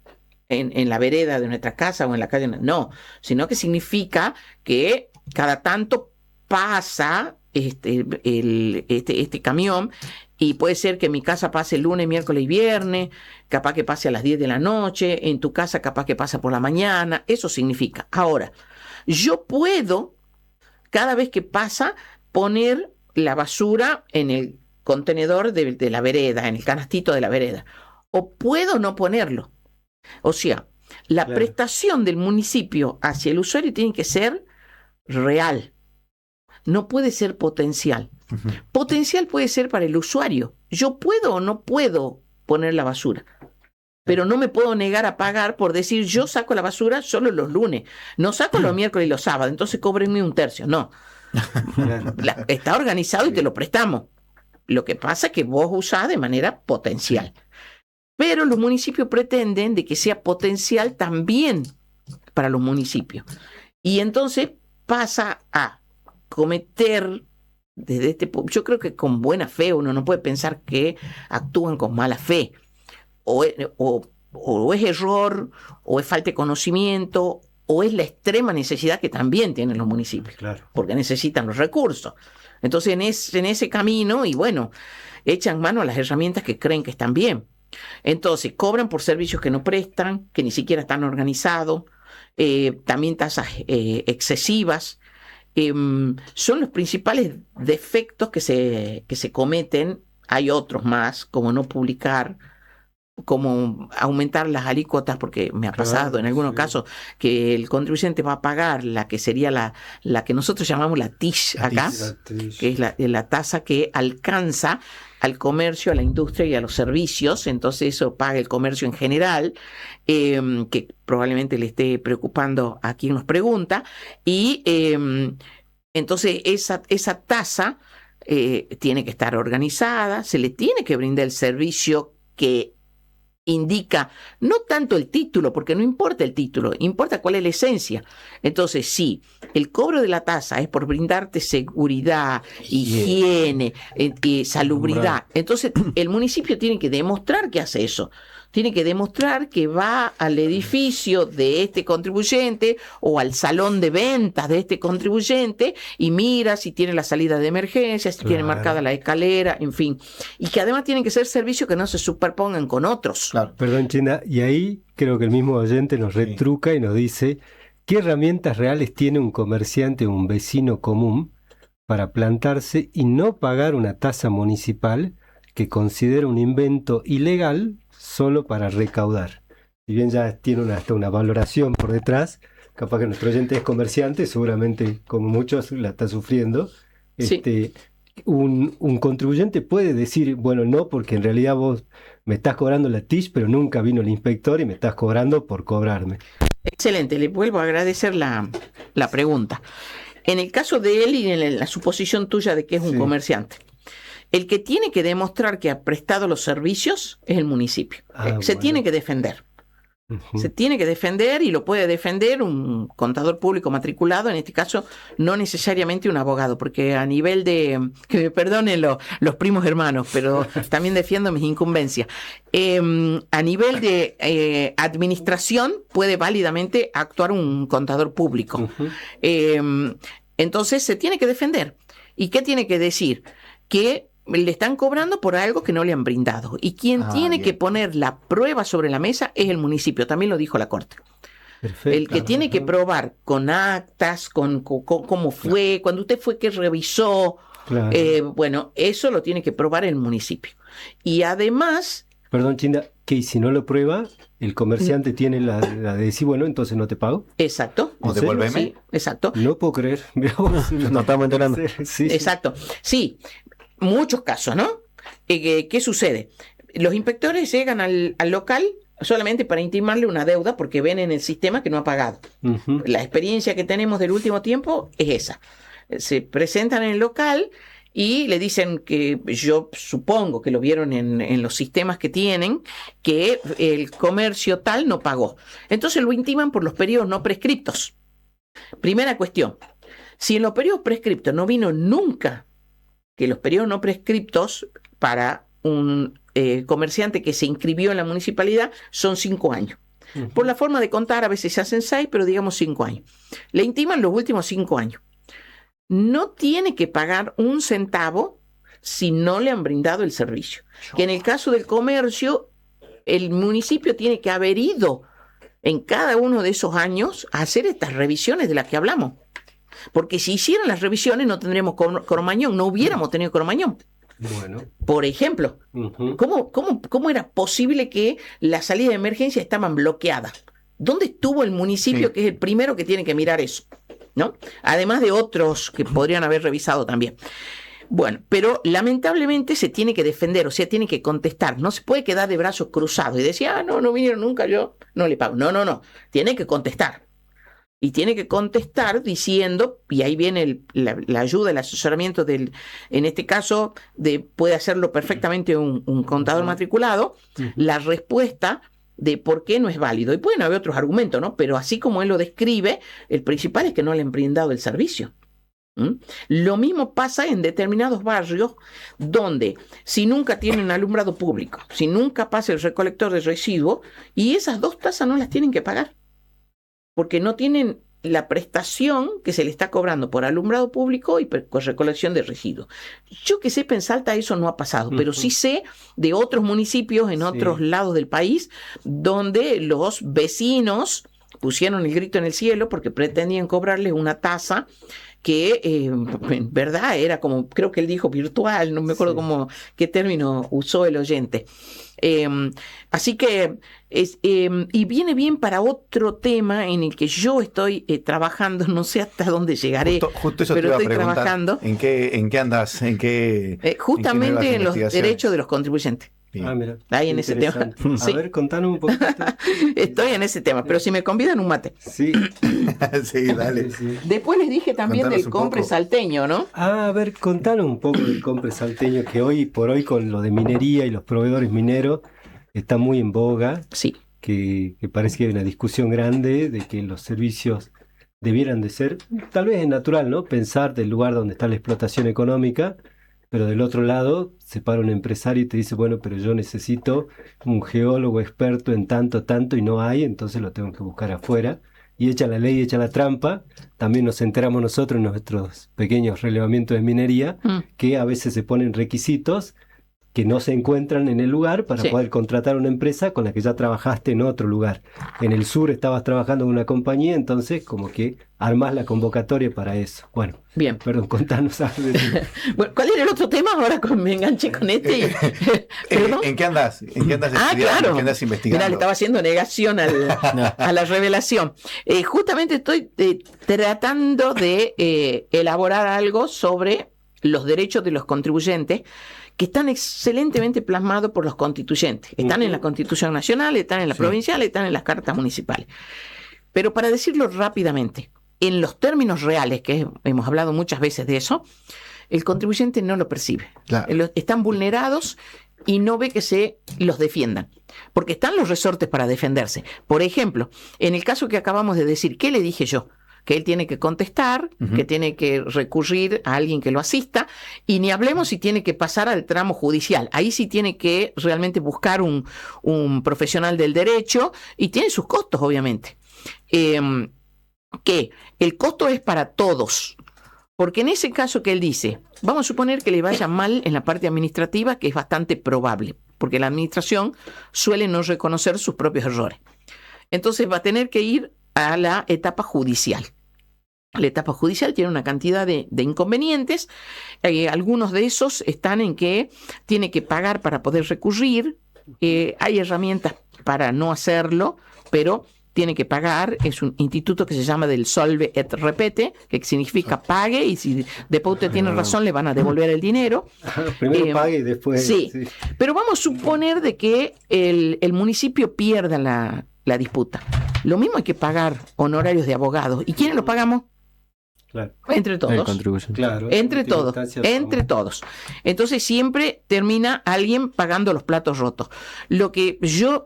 en la vereda de nuestra casa o en la calle, no, sino que significa que cada tanto pasa este camión, y puede ser que en mi casa pase el lunes, miércoles y viernes, capaz que pase a las 10 de la noche, en tu casa capaz que pasa por la mañana, eso significa. Ahora, yo puedo, cada vez que pasa, poner la basura en el contenedor de la vereda, en el canastito de la vereda, o puedo no ponerlo. O sea, la prestación del municipio hacia el usuario tiene que ser real. No puede ser potencial. Potencial puede ser para el usuario. Yo puedo o no puedo poner la basura, pero no me puedo negar a pagar por decir yo saco la basura solo los lunes, no saco los miércoles y los sábados, entonces cóbrenme un tercio. No. Está organizado y te lo prestamos. Lo que pasa es que vos usás de manera potencial. Pero los municipios pretenden de que sea potencial también para los municipios. Y entonces pasa a cometer desde yo creo que con buena fe, uno no puede pensar que actúan con mala fe, o es error, o es falta de conocimiento, o es la extrema necesidad que también tienen los municipios, porque necesitan los recursos. Entonces en ese camino, y bueno, echan mano a las herramientas que creen que están bien. Entonces cobran por servicios que no prestan, que ni siquiera están organizados, también tasas excesivas. Son los principales defectos que se cometen. Hay otros más, como no publicar, como aumentar las alícuotas, porque me ha pasado en algunos casos que el contribuyente va a pagar la que sería la que nosotros llamamos la TIS acá, que es la tasa que alcanza al comercio, a la industria y a los servicios. Entonces eso paga el comercio en general, que probablemente le esté preocupando a quien nos pregunta, y entonces esa tasa tiene que estar organizada, se le tiene que brindar el servicio que indica, no tanto el título, porque no importa el título, importa cuál es la esencia. Entonces, sí, el cobro de la tasa es por brindarte seguridad, higiene, salubridad. Entonces, el municipio tiene que demostrar que hace eso. Tiene que demostrar que va al edificio de este contribuyente o al salón de ventas de este contribuyente y mira si tiene la salida de emergencia, si tiene marcada la escalera, en fin. Y que además tienen que ser servicios que no se superpongan con otros. Perdón, China, y ahí creo que el mismo oyente nos retruca y nos dice qué herramientas reales tiene un comerciante o un vecino común para plantarse y no pagar una tasa municipal que considera un invento ilegal solo para recaudar. si bien ya tiene hasta una valoración por detrás, capaz que nuestro oyente es comerciante, seguramente como muchos la está sufriendo. Sí. Un contribuyente puede decir, bueno, no, porque en realidad vos me estás cobrando la TIC, pero nunca vino el inspector y me estás cobrando por cobrarme. Excelente, le vuelvo a agradecer la pregunta. En el caso de él y en la suposición tuya de que es un comerciante, el que tiene que demostrar que ha prestado los servicios es el municipio. Se tiene que defender. Se tiene que defender y lo puede defender un contador público matriculado, en este caso no necesariamente un abogado, porque a nivel de, que me perdonen los primos hermanos, pero también defiendo mis incumbencias, a nivel de administración puede válidamente actuar un contador público. Entonces se tiene que defender. ¿Y qué tiene que decir? Que le están cobrando por algo que no le han brindado. Y quien tiene que poner la prueba sobre la mesa es el municipio. También lo dijo la Corte. Perfecto. El que tiene que probar con actas, con cómo fue, cuando usted fue que revisó. Claro. Bueno, eso lo tiene que probar el municipio. Y además... Perdón, Chinda, que si no lo prueba, el comerciante tiene la de decir, bueno, entonces no te pago. Exacto. O devuélveme. Sí, exacto. No puedo creer. No estamos enterando. Sí. Exacto. Sí. Muchos casos, ¿no? ¿Qué sucede? Los inspectores llegan al local solamente para intimarle una deuda porque ven en el sistema que no ha pagado. La experiencia que tenemos del último tiempo es esa. Se presentan en el local y le dicen que yo supongo que lo vieron en los sistemas que tienen, que el comercio tal no pagó. Entonces lo intiman por los periodos no prescriptos. Primera cuestión. Si en los periodos prescriptos no vino nunca, que los periodos no prescriptos para un comerciante que se inscribió en la municipalidad son 5 años. Por la forma de contar, a veces se hacen 6, pero digamos 5 años. Le intiman los últimos 5 años. No tiene que pagar un centavo si no le han brindado el servicio. Que en el caso del comercio, el municipio tiene que haber ido en cada uno de esos años a hacer estas revisiones de las que hablamos. Porque si hicieran las revisiones no tendríamos Cromañón, no hubiéramos tenido Cromañón. Bueno. Por ejemplo, ¿cómo era posible que las salidas de emergencia estaban bloqueadas? ¿Dónde estuvo el municipio, que es el primero que tiene que mirar eso? ¿No? Además de otros que podrían haber revisado también. Bueno, pero lamentablemente se tiene que defender, o sea, tiene que contestar. No se puede quedar de brazos cruzados y decir, no vinieron nunca, yo no le pago. No. Tiene que contestar. Y tiene que contestar diciendo, y ahí viene la ayuda, el asesoramiento en este caso, puede hacerlo perfectamente un contador matriculado, la respuesta de por qué no es válido. Y pueden haber otros argumentos, ¿no? Pero así como él lo describe, el principal es que no le han brindado el servicio. Lo mismo pasa en determinados barrios donde si nunca tienen alumbrado público, si nunca pasa el recolector de residuos, y esas 2 tasas no las tienen que pagar, porque no tienen la prestación que se le está cobrando por alumbrado público y por recolección de residuos. Yo que sepa, en Salta eso no ha pasado, pero sí sé de otros municipios en otros lados del país donde los vecinos pusieron el grito en el cielo porque pretendían cobrarles una tasa que en verdad era como, creo que él dijo virtual, no me acuerdo qué término usó el oyente. Así que y viene bien para otro tema en el que yo estoy trabajando, no sé hasta dónde llegaré, justo eso pero te iba estoy a preguntar, trabajando. ¿En qué andas? Justamente en los derechos de los contribuyentes. Mira, ahí en ese tema. A ver, contanos un poquito. Estoy en ese tema, pero si me convidan un mate. Sí. Sí, dale. Sí. Después les dije también Contanos del un compre poco. salteño, ¿no? A ver, contanos un poco del compre salteño, que hoy por hoy con lo de minería y los proveedores mineros está muy en boga, Sí. que parece que hay una discusión grande de que los servicios debieran de ser, tal vez es natural, ¿no? Pensar del lugar donde está la explotación económica, pero del otro lado se para un empresario y te dice, bueno, pero yo necesito un geólogo experto en tanto, y no hay, entonces lo tengo que buscar afuera. Y echa la ley, echa la trampa. También nos enteramos nosotros en nuestros pequeños relevamientos de minería que a veces se ponen requisitos que no se encuentran en el lugar para Sí. poder contratar una empresa con la que ya trabajaste en otro lugar. En el sur estabas trabajando en una compañía, entonces como que armás la convocatoria para eso. Bueno, Bien. perdón, contanos algo de eso. Bueno, ¿cuál era el otro tema? Ahora me enganché con este. ¿Perdón? ¿En qué andas? ¿En qué andas Ah, estudiando? claro. ¿En qué andas investigando? Mirá, le estaba haciendo negación a la revelación. Justamente estoy tratando de elaborar algo sobre los derechos de los contribuyentes que están excelentemente plasmados por los constituyentes. Están en la Constitución Nacional, están en la provincial, están en las cartas municipales. Pero para decirlo rápidamente, en los términos reales, que hemos hablado muchas veces de eso, el contribuyente no lo percibe. Claro. Están vulnerados y no ve que se los defiendan, porque están los resortes para defenderse. Por ejemplo, en el caso que acabamos de decir, ¿qué le dije yo? Que él tiene que contestar, que tiene que recurrir a alguien que lo asista, y ni hablemos si tiene que pasar al tramo judicial. Ahí sí tiene que realmente buscar un profesional del derecho, y tiene sus costos, obviamente. Que el costo es para todos, porque en ese caso que él dice, vamos a suponer que le vaya mal en la parte administrativa, que es bastante probable, porque la administración suele no reconocer sus propios errores. Entonces va a tener que ir a la etapa judicial. La etapa judicial tiene una cantidad de inconvenientes. Algunos de esos están en que tiene que pagar para poder recurrir. Hay herramientas para no hacerlo, pero tiene que pagar. Es un instituto que se llama del solve et repete, que significa pague, y si después usted tiene razón le van a devolver el dinero. Primero pague y después... Sí, pero vamos a suponer de que el municipio pierda la disputa. Lo mismo hay que pagar honorarios de abogados. ¿Y quiénes lo pagamos? Claro. Entre todos. Claro, Entre última todos, instancia, entre todos. Entonces siempre termina alguien pagando los platos rotos. Lo que yo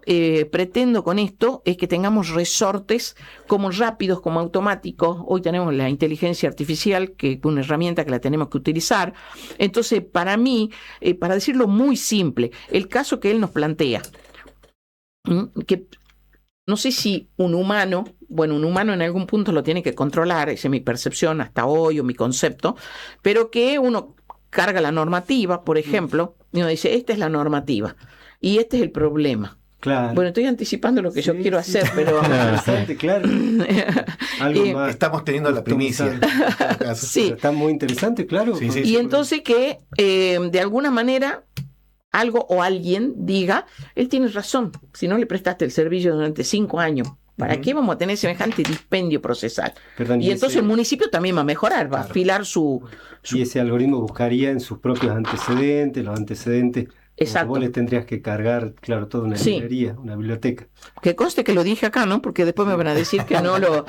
pretendo con esto es que tengamos resortes como rápidos, como automáticos. Hoy tenemos la inteligencia artificial, que es una herramienta que la tenemos que utilizar. Entonces, para mí, para decirlo muy simple, el caso que él nos plantea, que no sé si un humano en algún punto lo tiene que controlar, esa es mi percepción hasta hoy o mi concepto, pero que uno carga la normativa, por ejemplo, y uno dice, esta es la normativa y este es el problema. Claro. Bueno, estoy anticipando lo que yo quiero hacer, pero... Interesante, claro. Algo más Estamos teniendo la primicia. Sí. Pero está muy interesante, claro. Sí, sí, Y entonces que de alguna manera algo o alguien diga, él tiene razón, si no le prestaste el servicio durante 5 años, ¿para qué vamos a tener semejante dispendio procesal? Perdón, y entonces el municipio también va a mejorar, va a afilar su... Y ese algoritmo buscaría en sus propios antecedentes, los antecedentes. Exacto. Vos le tendrías que cargar, claro, toda una librería, una biblioteca. Que conste que lo dije acá, ¿no? Porque después me van a decir que no lo...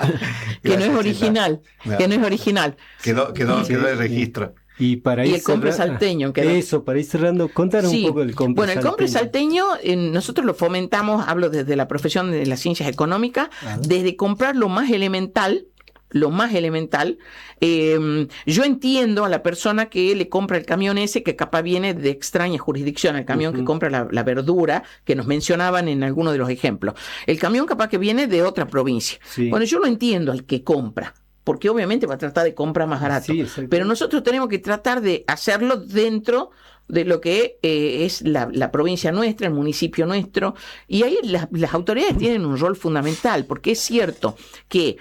que no es original, que no es original. Quedó el registro. Y para ir Y el compre salteño. Quedó. Eso, para ir cerrando, contanos un poco del compre salteño. Bueno, el compre salteño, nosotros lo fomentamos, hablo desde la profesión de las ciencias económicas, desde comprar lo más elemental. Yo entiendo a la persona que le compra el camión ese que capaz viene de extraña jurisdicción, el camión que compra la verdura que nos mencionaban en algunos de los ejemplos. El camión capaz que viene de otra provincia. Sí. Bueno, yo lo entiendo al que compra, porque obviamente va a tratar de comprar más barato. Sí, pero nosotros tenemos que tratar de hacerlo dentro de lo que es la provincia nuestra, el municipio nuestro, y ahí las autoridades tienen un rol fundamental, porque es cierto que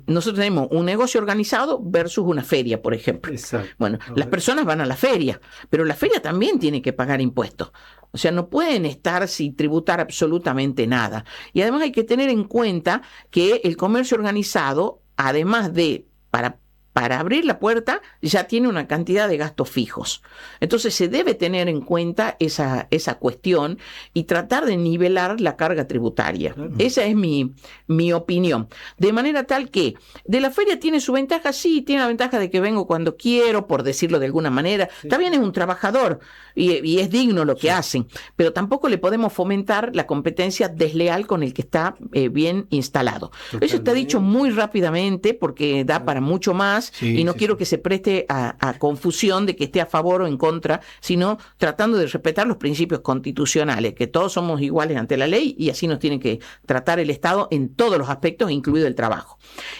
nosotros tenemos un negocio organizado versus una feria, por ejemplo. Exacto. Bueno, las personas van a la feria, pero la feria también tiene que pagar impuestos. O sea, no pueden estar sin tributar absolutamente nada. Y además hay que tener en cuenta que el comercio organizado, además de para abrir la puerta, ya tiene una cantidad de gastos fijos. Entonces se debe tener en cuenta esa cuestión y tratar de nivelar la carga tributaria. Esa es mi opinión. De manera tal que de la feria tiene su ventaja, sí, tiene la ventaja de que vengo cuando quiero, por decirlo de alguna manera. También es un trabajador y es digno lo que hacen, pero tampoco le podemos fomentar la competencia desleal con el que está bien instalado. Eso está dicho muy rápidamente porque da para mucho más. demás, y no quiero que se preste a confusión de que esté a favor o en contra, sino tratando de respetar los principios constitucionales, que todos somos iguales ante la ley y así nos tiene que tratar el Estado en todos los aspectos, incluido el trabajo.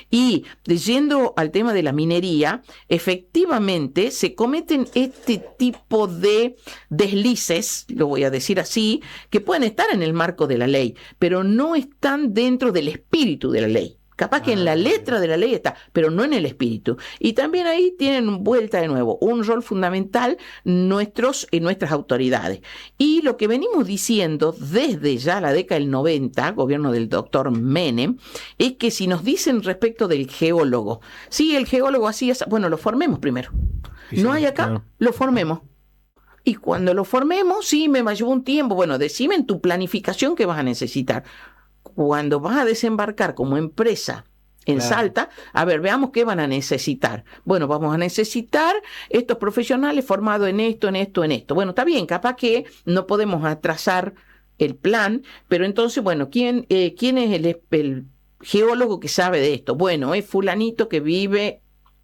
Y yendo al tema de la minería, efectivamente se cometen este tipo de deslices, lo voy a decir así, que pueden estar en el marco de la ley, pero no están dentro del espíritu de la ley. Capaz que en la letra de la ley está, pero no en el espíritu. Y también ahí tienen vuelta de nuevo un rol fundamental nuestras autoridades. Y lo que venimos diciendo desde ya la década del 90, gobierno del doctor Menem, es que si nos dicen respecto del geólogo, sí, el geólogo así es, bueno, lo formemos primero. No hay acá, lo formemos. Y cuando lo formemos, sí, me llevó un tiempo. Bueno, decime en tu planificación qué vas a necesitar. Cuando vas a desembarcar como empresa en Salta, a ver, veamos qué van a necesitar. Bueno, vamos a necesitar estos profesionales formados en esto, en esto, en esto. Bueno, está bien, capaz que no podemos atrasar el plan, pero entonces, bueno, ¿quién es el geólogo que sabe de esto? Bueno, es fulanito que vive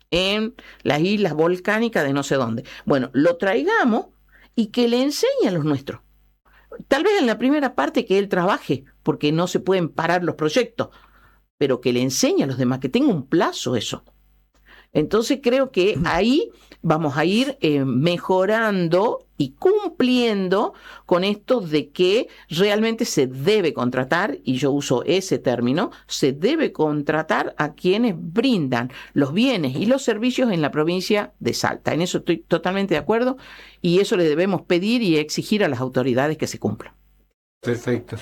en las islas volcánicas de no sé dónde. Bueno, lo traigamos y que le enseñe a los nuestros. Tal vez en la primera parte que él trabaje, porque no se pueden parar los proyectos, pero que le enseñe a los demás, que tenga un plazo eso. Entonces creo que ahí vamos a ir mejorando y cumpliendo con esto de que realmente se debe contratar, y yo uso ese término, se debe contratar a quienes brindan los bienes y los servicios en la provincia de Salta. En eso estoy totalmente de acuerdo y eso le debemos pedir y exigir a las autoridades que se cumplan. Perfecto.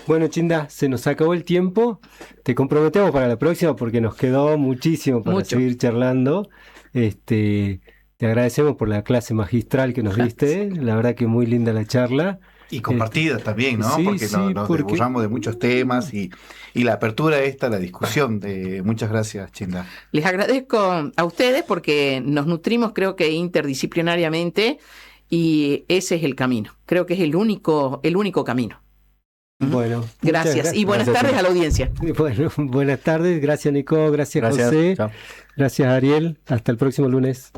Bueno, Chinda, se nos acabó el tiempo. Te comprometemos para la próxima porque nos quedó muchísimo para seguir charlando. Te agradecemos por la clase magistral que nos diste. La verdad que muy linda la charla. Y compartida también, ¿no? Sí, porque nos desburramos de muchos temas y la apertura esta, la discusión. Muchas gracias, Chinda. Les agradezco a ustedes porque nos nutrimos, creo que interdisciplinariamente, y ese es el camino. Creo que es el único camino. Bueno, gracias. Y buenas tardes a la audiencia. Bueno, buenas tardes. Gracias, Nico. Gracias, José. Chao. Gracias, Ariel. Hasta el próximo lunes.